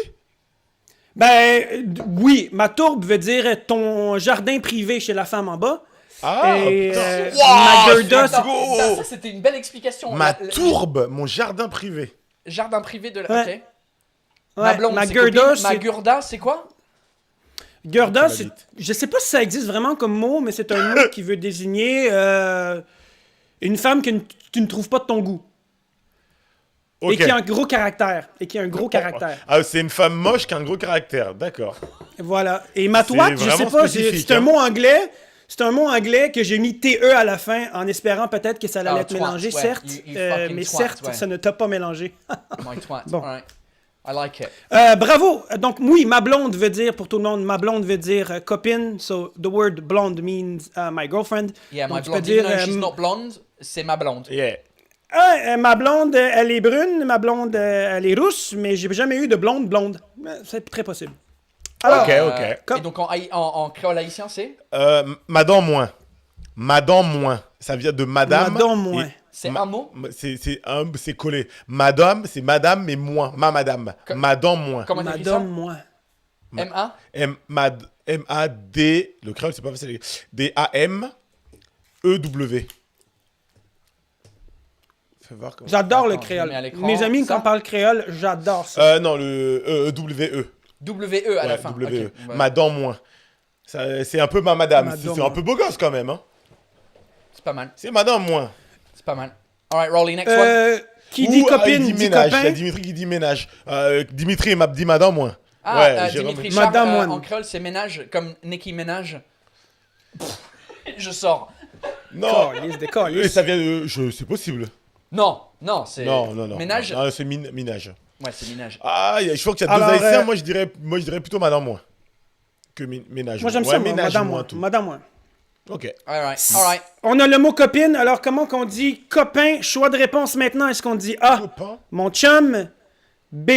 Oui, ma tourbe veut dire ton jardin privé chez la femme en bas. Ah, Et, putain. ma Wow, Gerda, c'est c'est- beau. Ça, c'était une belle explication. Ma La- tourbe, mon jardin privé. Jardin privé de la. Ouais. Ok. Ouais, Ma blonde, ma c'est Gerda, copine. Ma c'est... Gurda, c'est quoi? Gerda, Tu c'est... m'habites. Je sais pas si ça existe vraiment comme mot, mais c'est un mot qui veut désigner une femme que tu ne trouves pas de ton goût. Ok. Et qui a un gros caractère. Ah, c'est une femme moche qui a un gros caractère. D'accord. Voilà. Et ma toite, C'est je sais vraiment pas, spécifique, c'est un hein. mot anglais. C'est un mot anglais que j'ai mis TE à la fin en espérant peut-être que ça allait Ah, être twat, mélangé, ouais. certes. You fucking Mais twat, certes, ouais. ça ne t'a pas mélangé. My twat. Bon. Alright. I like it. Bravo. Donc, oui, ma blonde veut dire, pour tout le monde, ma blonde veut dire copine. So, the word blonde means my girlfriend. Yeah, Donc, my tu peux blonde. dire, Even though she's not blonde, c'est ma blonde. Yeah. ma blonde, elle est brune, ma blonde, elle est rousse, mais j'ai jamais eu de blonde. C'est très possible. Alors, Ok. Et donc en créole haïtien, c'est? Madame moins. Madame moins. Ça vient de madame. Madame moins. et- C'est Ma- un mot? C'est collé. Madame, c'est madame, mais moins. Ma madame. Madame moins. Comment on écrit ça? madame moins. M-A? M-A-D. Le créole, c'est pas facile. D-A-M-E-W. Fais voir comment. J'adore le Attends, je créole. le mets à l'écran. Mes amis, Ça? quand parlent créole, j'adore ça. Non, le W-E. W-E à la fin. W-E. Ok, ouais. Madame moins. C'est un peu ma madame. Madame C'est un moins. peu beau gosse quand même. Hein. C'est pas mal. C'est madame moins. C'est pas mal. Alright, Rolly, next one. Qui dit Ou, copine, il dit ménage. Il y a copain. Dimitri qui dit ménage. Dimitri m'a dit madame moins. Ah, Jérôme. Dimitri Charles, Madame One. en créole, c'est ménage, comme Nicki Ménage. Je sors. Non. Calice de calice. Ça vient de. C'est possible. Non, c'est... Non. Ménage? Non, c'est minage. Ouais, c'est ménage. Ah, je crois qu'il y a deux Alors, haïtiens. Moi, je dirais plutôt madame moins. Que ménage. Moi, j'aime Ouais, ça, moi, ménage madame moins moins. tout. Madame moins. Ok. Alright. On a le mot copine, alors comment qu'on dit copain? Choix de réponse maintenant. Est-ce qu'on dit A, Copain. mon chum, B,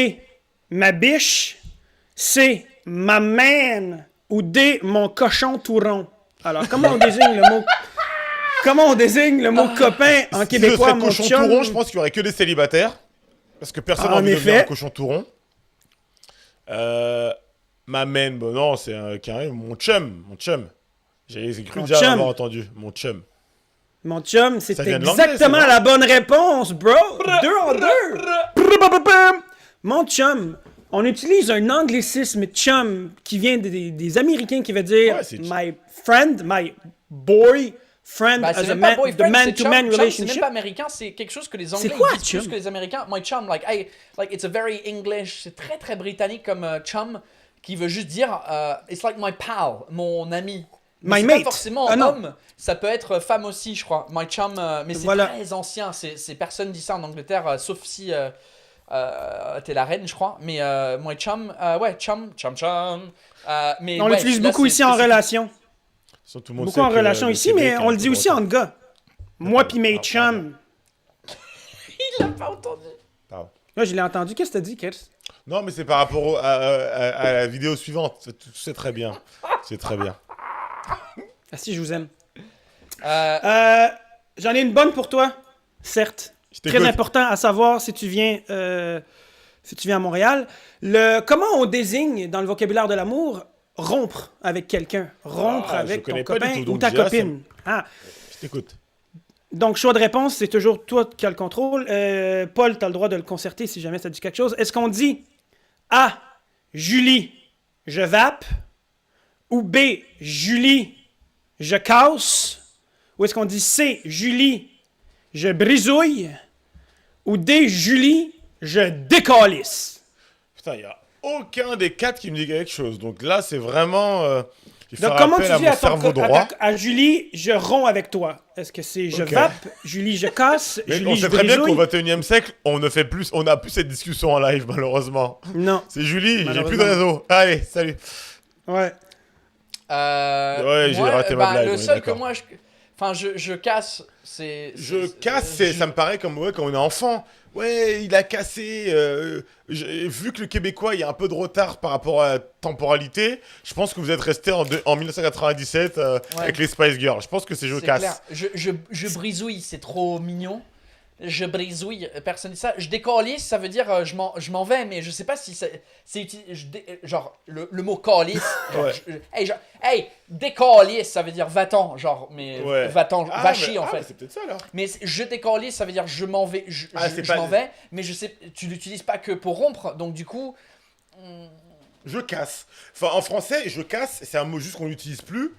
ma biche, C, ma man, ou D, mon cochon tout rond? Alors, comment on désigne le mot... Comment on désigne le mot copain en Si québécois, ce serait mon cochon chum? tout rond, je pense qu'il y aurait que des célibataires. Parce que personne n'a En envie de devenir effet. un cochon tout rond. Ma main, bon non, c'est un carré. Mon chum. J'ai cru Mon déjà chum. avoir entendu. Mon chum. Mon chum, c'est Ça vient de l'anglais, exactement c'est vrai. la bonne réponse, bro. 2-2. Mon chum, on utilise un anglicisme chum qui vient des Américains qui veut dire Ouais, c'est chum. my friend, my boy friend Bah, as c'est a même pas man, the boyfriend, c'est man-to chum. man Chum, c'est relationship. même pas américain, c'est quelque chose que les Anglais quoi, ils disent chum? plus que les Américains. My chum, like, hey, like it's a very English, c'est très très britannique comme chum, qui veut juste dire, it's like my pal, mon ami. Mais My c'est mate. pas forcément Ah, non. homme, ça peut être femme aussi, je crois. My chum, mais c'est Voilà. très ancien, c'est personne dit ça en Angleterre, sauf si t'es la reine, je crois. Mais my chum, ouais, chum. Mais On ouais, l'utilise là, beaucoup c'est ici en spécifique. relation. Tout le monde Beaucoup sait en que relation le ici, Québec mais a on un le dit peu aussi en gars. Moi pis mes Ah, chums. Il l'a pas entendu. pardon. Là, je l'ai entendu. Qu'est-ce que t'as dit, Kels? Non, mais c'est par rapport à la vidéo suivante. C'est très bien. C'est très bien. Ah si, je vous aime. Euh, J'en ai une bonne pour toi, certes. Je Très t'écoute. important à savoir si tu viens à Montréal. Comment on désigne dans le vocabulaire de l'amour rompre avec quelqu'un, rompre Ah, je avec ton connais pas du copain tout, ou donc ta déjà, copine. Ah, Je t'écoute. donc choix de réponse, c'est toujours toi qui as le contrôle. Paul, tu as le droit de le concerter si jamais ça dit quelque chose. Est-ce qu'on dit A, Julie, je vape, ou B, Julie, je casse, ou est-ce qu'on dit C, Julie, je brisouille, ou D, Julie, je décalisse? Putain, il n'y a aucun des quatre qui me dit quelque chose. Donc là, c'est vraiment... il faut Donc faire comment appel tu à dis mon à, cerveau droit. à Julie, je romps avec toi? Est-ce que c'est je Ok. vape, Julie, je casse, Mais Julie, on je sait très bien qu'au brisouille? 21e siècle, on n'a plus cette discussion en live, malheureusement. Non. C'est Julie, j'ai plus de Malheureusement. réseau. Allez, salut. Ouais. Ouais, j'ai moi, raté ma blague, Le on est seul que d'accord. moi, enfin, je casse, Ça me paraît comme quand on est enfant. Ouais, il a cassé. Vu que le Québécois, il y a un peu de retard par rapport à la temporalité, je pense que vous êtes resté en 1997 avec les Spice Girls. Je pense que c'est je c'est casse. clair. Je brisouille, c'est trop mignon. Je brisouille, personne dit ça. Je décalisse, ça veut dire je m'en vais, mais je sais pas si c'est genre le mot calice. Genre, Ouais. hey, décalisse, ça veut dire va-t'en, genre, mais Ouais. va-t'en, Ah, va mais- chier en ah, fait. mais c'est peut-être ça alors. Mais je décalisse, ça veut dire je m'en vais, je c'est pas- m'en vais, mais je sais, tu l'utilises pas que pour rompre, donc du coup, Je casse. Enfin, en français, je casse, c'est un mot juste qu'on n'utilise plus,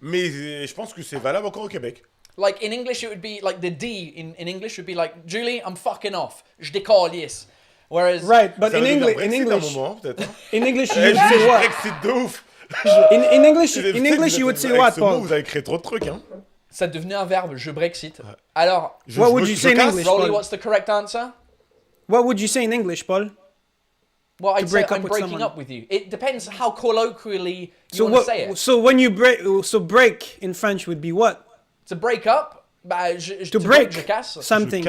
mais je pense que c'est valable encore au Québec. like in English it would be like the D in English would be like Julie, I'm fucking off. Je décalisse. Whereas Right, but Ça in veut dire English, Brexit à un moment, peut-être. Hein. in English, Eh, you would say je what? Brexit de ouf. In English, Vous in êtes- English, vous you would êtes- say avec what, ce mot, Paul? vous avez créé trop de trucs, hein. ça devenait un verbe, je Brexit. Alors, What would you say in casse. English? Rolly, Paul? what's the correct answer? What would you say in English, Paul? Well, I'd say break up I'm with breaking someone. up with you. It depends how colloquially you So want to say it. so when you break, so break in French would be what? To break up, bah, To break je casse. something.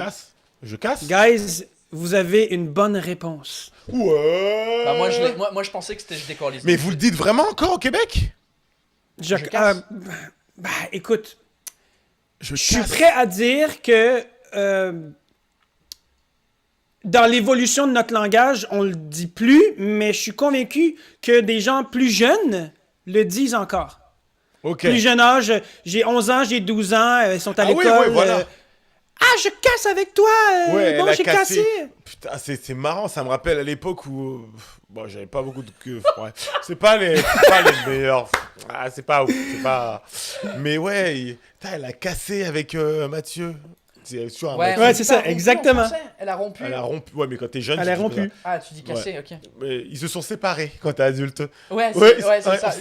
Je casse. Guys, vous avez une bonne réponse. Ouais. Bah, moi, je pensais que c'était je décalisse. Mais vous le dites vraiment encore au Québec? Je casse. bah, écoute, Je je suis prêt à dire que dans l'évolution de notre langage, on le dit plus, mais je suis convaincu que des gens plus jeunes le disent encore. Ok. Plus jeune âge, j'ai 11 ans, j'ai 12 ans, ils sont à Ah oui, l'école. ouais, voilà. Ah, je casse avec toi! Ouais, bon, elle a j'ai cassé. cassé! Putain, c'est marrant, ça me rappelle à l'époque où... Bon, j'avais pas beaucoup de... Ouais. C'est pas les meilleurs... Ah, c'est pas ouf, c'est pas... Mais ouais, putain, elle a cassé avec Mathieu. C'est sûr, un Ouais, Mathieu. c'est ça, rompu en exactement. français. Elle a rompu. Elle a rompu. Ouais, mais quand t'es jeune... Elle tu est dis rompue. Ah, tu dis cassé, ok. pas. Mais ils se sont séparés quand t'es adulte. Ouais, c'est Ouais, ouais, c'est ouais, ça.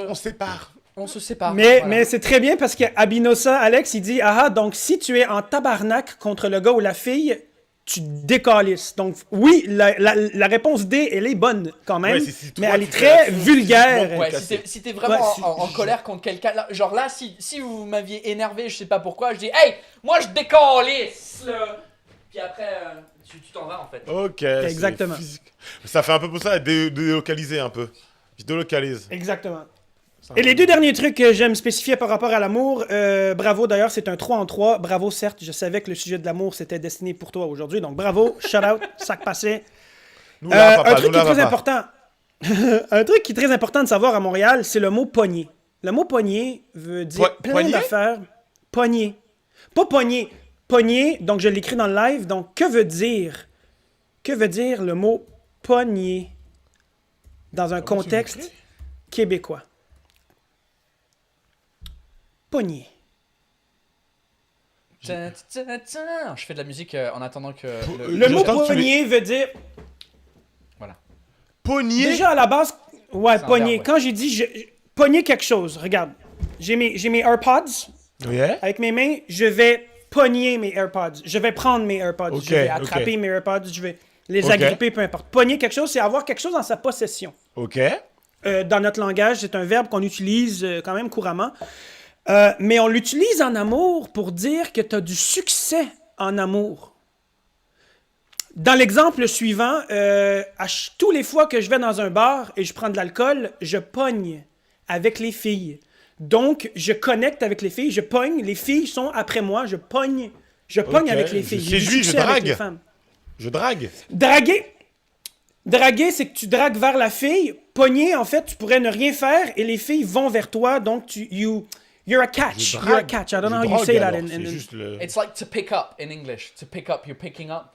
on se sépare. On se sépare. Mais, voilà. mais c'est très bien parce que Abinosa, Alex, il dit ah, donc si tu es en tabarnak contre le gars ou la fille, tu décalisses. Donc, oui, la réponse D, elle est bonne quand même, Ouais, c'est si toi, mais elle tu est fais très l'action vulgaire. physiquement Ouais, cassé. si t'es vraiment Ouais, en colère contre quelqu'un, genre là, si vous m'aviez énervé, je sais pas pourquoi, je dis hey, moi je décalisse là. Puis après, tu t'en vas en fait. Ok. Exactement. c'est physique. Ça fait un peu pour ça, délocaliser un peu. Je délocalise. Exactement. Et les deux derniers trucs que j'aime spécifier par rapport à l'amour, bravo d'ailleurs, c'est un 3 en 3. Bravo, certes, je savais que le sujet de l'amour c'était destiné pour toi aujourd'hui, donc bravo, shout out, sac passé. Nous là, papa, un truc nous qui est là, très papa. important. Un truc qui est très important de savoir à Montréal, c'est le mot poignée. Le mot poignée veut dire plein Poignée? d'affaires. Poignée. Pas pogner. Pogner, donc je l'écris dans le live. Donc, que veut dire le mot pogner dans un Comment tu contexte l'écris? québécois? Pogner. Je fais de la musique en attendant que... Le mot J'entends que tu pogner veut dire... Voilà. Pogner. Déjà, à la base, ouais, C'est un pogner. verbe, ouais. Quand j'ai dit pogner quelque chose, regarde. J'ai mes AirPods. Yeah. Avec mes mains, je vais pogner mes AirPods. Je vais prendre mes AirPods. Ok, je vais attraper ok. mes AirPods. Je vais les Ok. agripper, peu importe. Pogner quelque chose, c'est avoir quelque chose dans sa possession. Ok. Dans notre langage, c'est un verbe qu'on utilise quand même couramment. Mais on l'utilise en amour pour dire que tu as du succès en amour. Dans l'exemple suivant, tous les fois que je vais dans un bar et je prends de l'alcool, je pogne avec les filles. Donc, je connecte avec les filles, je pogne, les filles sont après moi, je pogne Ok, avec les filles. je J'ai du séduis, je succès avec drague. les femmes. Je drague. Draguer, c'est que tu dragues vers la fille. Pogner, en fait, tu pourrais ne rien faire et les filles vont vers toi, donc you're a catch. Je You're a drague. catch. I don't know Je how you drogue, say that alors, in c'est juste le... It's like to pick up in English. To pick up, you're picking up.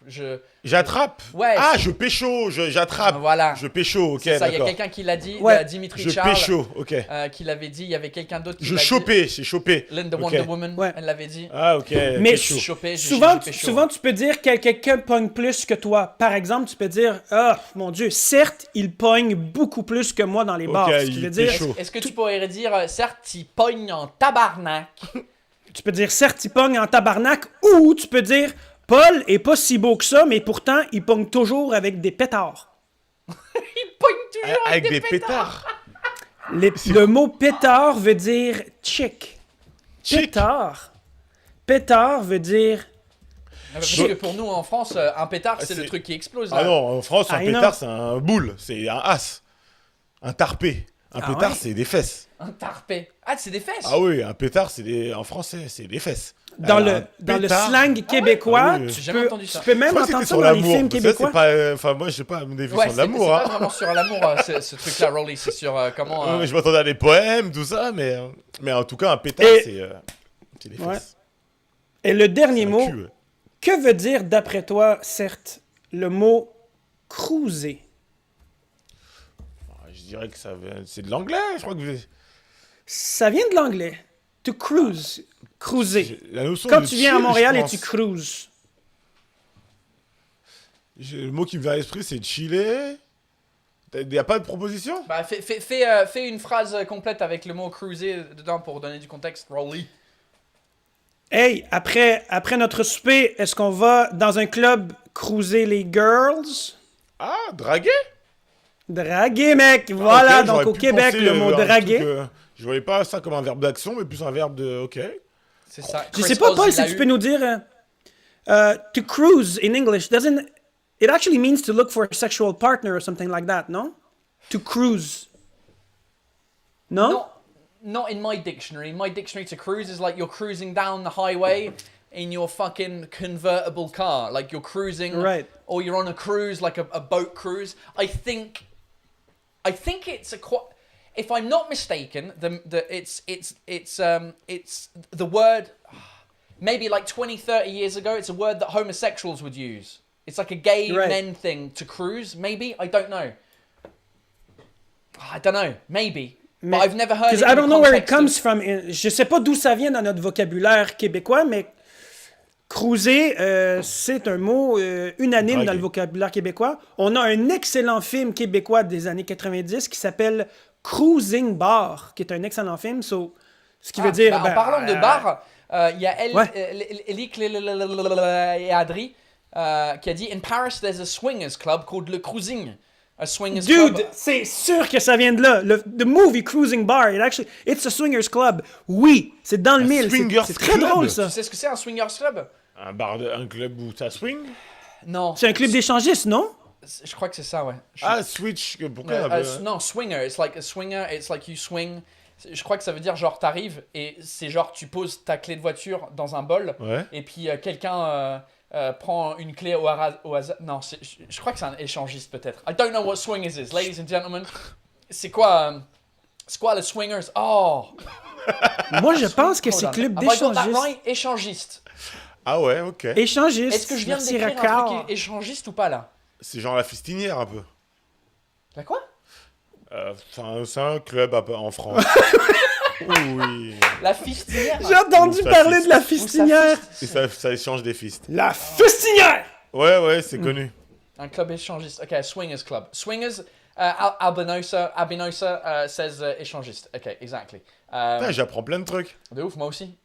J'attrape. Ouais, Ah, c'est- je pécho, j'attrape. Voilà. Je pécho, ok, C'est ça, il y a d'accord. quelqu'un qui l'a dit, Ouais. Dimitri Je Charles, pécho, ok. qui l'avait dit. Il y avait quelqu'un d'autre qui Je l'a dit. chopé, j'ai chopé. Linda Ok. Wonder Woman, Ouais. elle l'avait dit. Ah, ok. Mais pécho. Chopé, j'ai souvent, pécho. souvent, tu peux dire que quelqu'un pogne plus que toi. Par exemple, tu peux dire « Ah, mon Dieu, certes, il pogne beaucoup plus que moi dans les bars. Ok, Ce qui il veut dire, pécho. Est-ce que tu pourrais dire, certes, il pogne en tabarnak? tu peux dire « Certes, il pogne en tabarnak » ou tu peux dire « Paul est pas si beau que ça, mais pourtant, il pogne toujours avec des pétards. Il pogne toujours Avec des pétards. » Le mot pétard veut dire chick. Chic. Pétard. Pétard veut dire... Parce que pour nous, en France, un pétard, c'est le c'est- truc qui explose. Ah là. non, en France, un Ah, non. pétard, c'est un boule, c'est un as. Un tarpé. Un Ah pétard, ouais? c'est des fesses. Un tarpé. Ah, c'est des fesses. Ah oui, un pétard, en français, c'est des fesses. Dans Alors, le, un dans le pétard- slang québécois, Ah oui, J'ai tu, jamais peux, entendu ça. tu peux même Je crois que entendre c'était ça sur dans les l'amour. films mais ça, québécois. c'est pas... Enfin, moi, je sais pas une définition Ouais, de c'est l'amour. pas Hein. vraiment sur l'amour, ce truc-là, Rolly. C'est sur comment... Ouais, mais je m'attendais à des poèmes, tout ça, mais en tout cas, un pétard, Et- c'est des Ouais. fesses. Et le dernier C'est un mot, cul, ouais. que veut dire d'après toi, certes, le mot cruiser? Je dirais que c'est de l'anglais, je crois que Ça vient de l'anglais. To cruise. Cruiser. la notion Quand de tu viens à chill, Montréal je et pense. tu cruises. Le mot qui me vient à l'esprit, c'est chiller. Il n'y a pas de proposition? Bah, fais une phrase complète avec le mot cruiser dedans pour donner du contexte, Rolly. Hey, après notre souper, est-ce qu'on va dans un club cruiser les girls? Ah, draguer? Draguer, mec. Voilà, Ok, donc j'aurais au pu Québec, penser, le mot à un draguer. truc, je voyais pas ça comme un verbe d'action, mais plus un verbe de... Ok. C'est ça. Je sais pas, Paul, si tu peux nous dire... to cruise in English doesn't... It actually means to look for a sexual partner or something like that, no? To cruise. No? Not in my dictionary. In my dictionary, to cruise is like you're cruising down the highway in your fucking convertible car. Like you're cruising, Right. or you're on a cruise, like a boat cruise. I think it's if I'm not mistaken, it's the word. Maybe like 20, 30 years ago, it's a word that homosexuals would use. It's like a gay Right. men thing to cruise. Maybe I don't know. I don't know. Maybe. But I've never heard it. Because I in the don't know where it context comes from. Je sais pas d'où ça vient dans notre vocabulaire québécois, mais cruiser, c'est un mot unanime Draguer. dans le vocabulaire québécois. On a un excellent film québécois des années 90 qui s'appelle Cruising Bar, qui est un excellent film. Ce qui veut dire... en parlant de bar, il y a Ouais. Elik et Adri qui a dit In Paris, there's a swingers club called Le Cruising. A swingers Dude, club. c'est sûr que ça vient de là. The movie Cruising Bar, it's a swingers club. Oui, c'est dans le Un mille. swingers C'est très club? drôle, ça. Tu sais ce que c'est un swingers club? Un club où ça swing? Non. C'est un club d'échangistes, non? Je crois que c'est ça, ouais. Ah, switch, pourquoi? Non, swinger. It's like a swinger. It's like you swing. Je crois que ça veut dire genre t'arrives et c'est genre tu poses ta clé de voiture dans un bol Ouais. et puis quelqu'un prend une clé au hasard. Non, je crois que c'est un échangiste peut-être. I don't know what swingers is, ladies and gentlemen. C'est quoi le swingers? Oh, Moi, je pense que c'est Hold on. club Have I got that d'échangistes. right? Échangiste. Ah ouais, ok. Échangistes. Est-ce que je viens de Merci, décrire un Raccord. truc échangiste ou pas là? C'est genre la fistinière un peu. La quoi? C'est un club en France. Oui. La fistinière? J'ai entendu Ou ça parler fiste. de la Ou ça fistinière. fiste. Et ça échange des fistes. La fistinière! Ouais, c'est connu. Un club échangiste. Ok, Swingers Club. Swingers, Albinosa says échangiste. Ok, exactly. Putain, j'apprends plein de trucs. De ouf, moi aussi.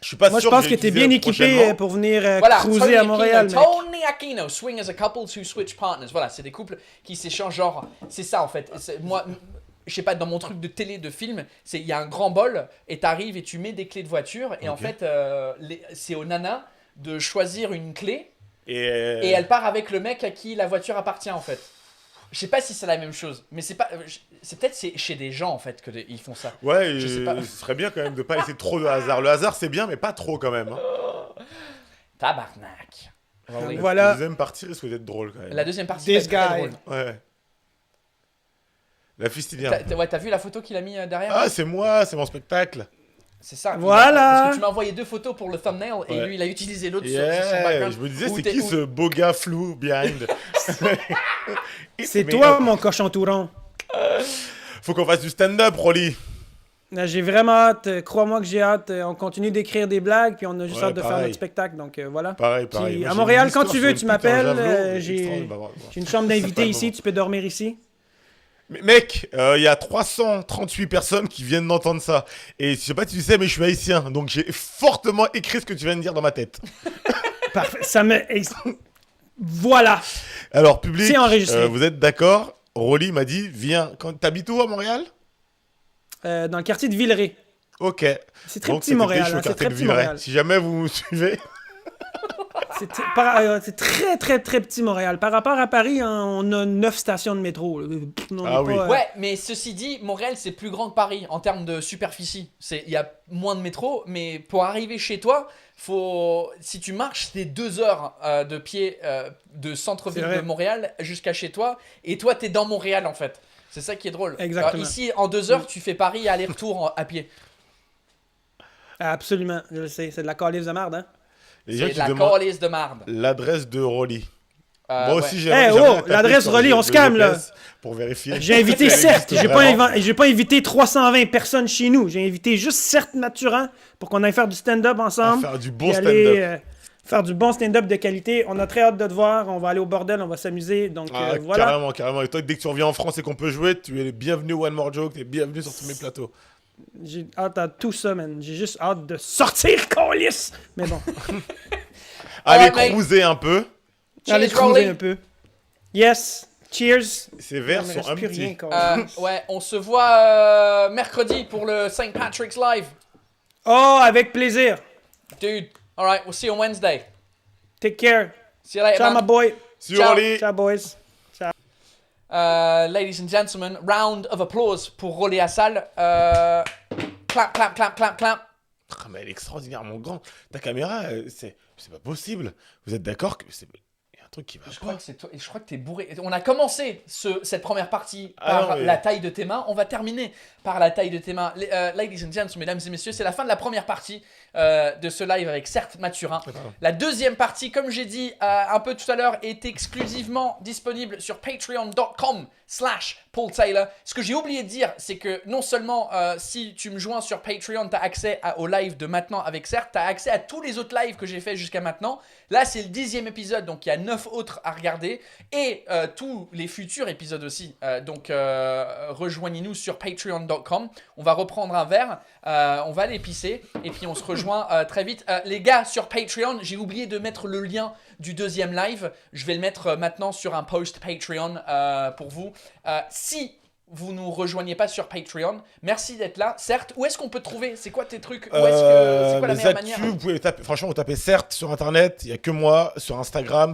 Je suis pas Moi, je sûr pense j'ai que t'es utilisé bien équipé prochainement. pour venir Voilà, cruiser à Montréal, mec. Tony Aquino, swing as a couple to switch partners. Voilà, c'est des couples qui s'échangent, genre, c'est ça en fait. Moi, je sais pas, dans mon truc de télé, de film, il y a un grand bol et t'arrives et tu mets des clés de voiture et en fait, c'est aux nanas de choisir une clé Et et elle part avec le mec à qui la voiture appartient en fait. Je sais pas si c'est la même chose, mais c'est pas, c'est peut-être chez des gens en fait que ils font ça. ouais, Je sais pas. ce serait bien quand même de pas laisser trop de hasard. Le hasard, c'est bien, mais pas trop quand même. Hein. Tabarnak. Rolly. Voilà. La deuxième partie risque d'être drôle quand même. La deuxième partie. This est très guy. drôle. Ouais. La fistinière. T'as vu la photo qu'il a mis derrière? Ah, c'est moi, c'est mon spectacle. C'est ça. Voilà. Parce que tu m'as envoyé 2 photos pour le thumbnail et Ouais. lui il a utilisé l'autre sur son Yeah, background. je me disais, Où c'est t'es- qui où- ce beau gars flou behind? C'est toi, mon cochon touron. Faut qu'on fasse du stand-up, Rolly. Là, j'ai vraiment hâte. Crois-moi que j'ai hâte. On continue d'écrire des blagues, puis on a juste Ouais, hâte de faire pareil. notre spectacle. Donc voilà. Pareil. Puis, Moi, à j'ai Montréal, une quand histoire tu sur veux, une tu pute, un m'appelles. javelot, J'ai extraordinaire, bah, bah. une chambre d'invité ici. Tu peux dormir ici. Mais mec, il y a 338 personnes qui viennent d'entendre ça. Et je sais pas si tu sais, mais je suis haïtien. Donc j'ai fortement écrit ce que tu viens de dire dans ma tête. Parfait. Ça me. Voilà. Alors, public, C'est enregistré. vous êtes d'accord? Rolly m'a dit, viens. T'habites où à Montréal? Dans le quartier de Villeray. Ok. C'est très Donc, petit cet été, Montréal. je suis au Hein, c'est quartier très de petit Villeray. Montréal. Si jamais vous me suivez. C'est très, très, très petit Montréal. Par rapport à Paris, hein, on a 9 stations de métro. On Ah est oui. pas, Ouais, mais ceci dit, Montréal c'est plus grand que Paris en termes de superficie. Il y a moins de métro, mais pour arriver chez toi, si tu marches, c'est 2 heures de pied de centre-ville C'est vrai. de Montréal jusqu'à chez toi, et toi t'es dans Montréal en fait. C'est ça qui est drôle. Exactement. Alors, ici, en 2 heures, tu fais Paris aller-retour à pied. Absolument, je le sais. C'est de la calice de merde, hein? Les gens C'est qui de la demandent calice de marde. l'adresse de Rolly. Moi Ouais. aussi, j'ai. Eh, oh, l'adresse Rolly, on se calme, là. Pour vérifier. J'ai invité Si elle Certes. existe vraiment. J'ai pas invité 320 personnes chez nous. J'ai invité juste Certes Mathurin pour qu'on aille faire du stand-up À ensemble. faire du bon Puis aller, stand-up. faire du bon stand-up de qualité. On a très hâte de te voir. On va aller au bordel, on va s'amuser. Donc Ah, voilà. carrément. Et toi, dès que tu reviens en France et qu'on peut jouer, tu es le bienvenu au One More Joke, tu es bienvenu sur tous mes plateaux. J'ai hâte à tout ça, man. J'ai juste hâte de sortir, calice. Mais bon, Allez, mec. cruiser un peu. allez Cheers, cruiser Rolly. un peu. Yes. Cheers. Ces verres Il me sont reste un plus petit. rien, calice. Ouais, on se voit mercredi pour le St. Patrick's Live. Oh, avec plaisir. Dude, alright, we'll see you on Wednesday. Take care. See you later, Ciao, my man. boy. See you, Ciao. Rolly. Ciao, boys. Ladies and gentlemen, round of applause pour Rolly Assal. Clap, clap, clap, clap, clap. Ah, mais elle est extraordinairement grande. Ta caméra, c'est pas possible. Vous êtes d'accord que c'est. Il y a un truc qui va Je pas. crois que c'est toi, je crois que t'es bourré. On a commencé cette première partie Ah par non, mais- la taille de tes mains. On va terminer par la taille de tes mains. Ladies and gentlemen, mesdames et messieurs, c'est la fin de la première partie de ce live avec Certes Mathurin. La deuxième partie, comme j'ai dit un peu tout à l'heure, est exclusivement disponible sur patreon.com/Paul Taylor. Ce que j'ai oublié de dire, c'est que non seulement si tu me joins sur Patreon, tu as accès au live de maintenant avec Certes, tu as accès à tous les autres lives que j'ai fait jusqu'à maintenant. Là, c'est le 10e épisode, donc il y a 9 autres à regarder. Et tous les futurs épisodes aussi. Donc rejoignez-nous sur patreon.com. On va reprendre un verre, on va aller pisser, et puis on se rejoint très vite. Les gars, sur Patreon, j'ai oublié de mettre le lien du deuxième live. Je vais le mettre maintenant sur un post Patreon pour vous. Si vous nous rejoignez pas sur Patreon, merci d'être là. Certes, où est-ce qu'on peut te trouver? C'est quoi tes trucs? C'est quoi la les meilleure actus, manière? vous pouvez taper, franchement, vous tapez Certes sur internet, il n'y a que moi. Sur Instagram,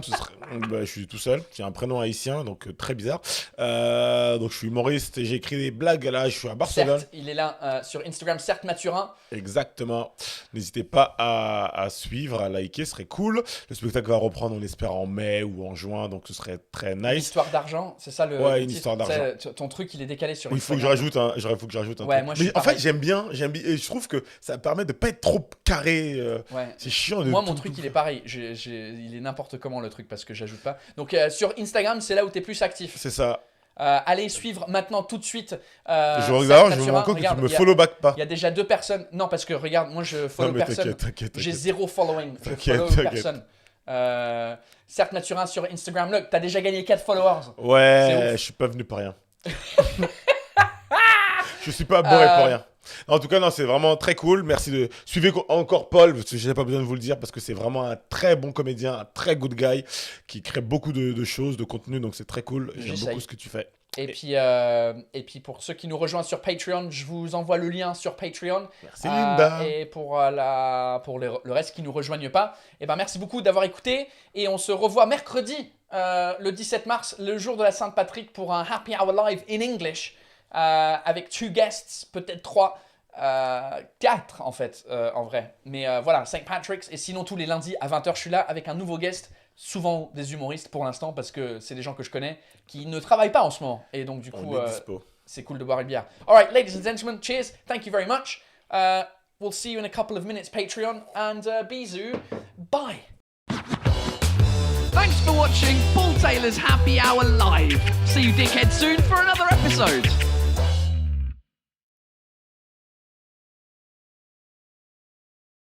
je suis tout seul. J'ai un prénom haïtien, donc très bizarre. Donc je suis humoriste et j'écris des blagues. Là, je suis à Barcelone. Certes, il est là sur Instagram, Certes Mathurin. Exactement. N'hésitez pas à suivre, à liker, ce serait cool. Le spectacle va reprendre, on espère, en mai ou en juin, donc ce serait très Une nice. histoire d'argent, c'est ça le Ouais, le une titre. histoire d'argent. Ton truc, il est décalé sur Oui, il faut que Instagram. je rajoute un Ouais, truc. moi, je suis Mais en fait, pareil. j'aime bien, et je trouve que ça permet de pas être trop carré. Ouais. C'est chiant de Moi, mon tout- truc, tout- il est pareil. Il est n'importe comment le truc parce que j'ajoute pas. Donc, sur Instagram, c'est là où tu es plus actif. C'est ça. Allez suivre maintenant tout de suite. Je regarde, je me rends compte que tu me follow back pas. Il y a déjà 2 personnes. Non, parce que regarde, moi, je follow Non, mais personne. t'inquiète. J'ai 0 following. Je T'inquiète, follow t'inquiète. personne. Certes, Naturin sur Instagram, look, t'as déjà gagné 4 followers. C'est Ouais, ouf. je suis pas venu pour rien. Je suis pas abonné pour rien. En tout cas, non, c'est vraiment très cool. Merci de suivre encore Paul, parce que j'ai pas besoin de vous le dire, parce que c'est vraiment un très bon comédien, un très good guy, qui crée beaucoup de choses, de contenu, donc c'est très cool. J'aime J'essaye. beaucoup ce que tu fais. Et puis pour ceux qui nous rejoignent sur Patreon, je vous envoie le lien sur Patreon. Merci Linda. Et pour le reste qui ne nous rejoignent pas, et ben merci beaucoup d'avoir écouté. Et on se revoit mercredi, le 17 mars, le jour de la Saint-Patrick, pour un Happy Hour Live in English, avec 2 guests, peut-être 3. 4 en fait, en vrai. Mais voilà, St. Patrick's. Et sinon, tous les lundis à 20h, je suis là avec un nouveau guest. Souvent des humoristes pour l'instant, parce que c'est des gens que je connais qui ne travaillent pas en ce moment. Et donc, du coup, On est dispo. c'est cool de boire une bière. Alright, ladies and gentlemen, cheers. Thank you very much. We'll see you in a couple of minutes, Patreon. And bisous. Bye. Thanks for watching Paul Taylor's Happy Hour Live. See you dickheads soon for another episode.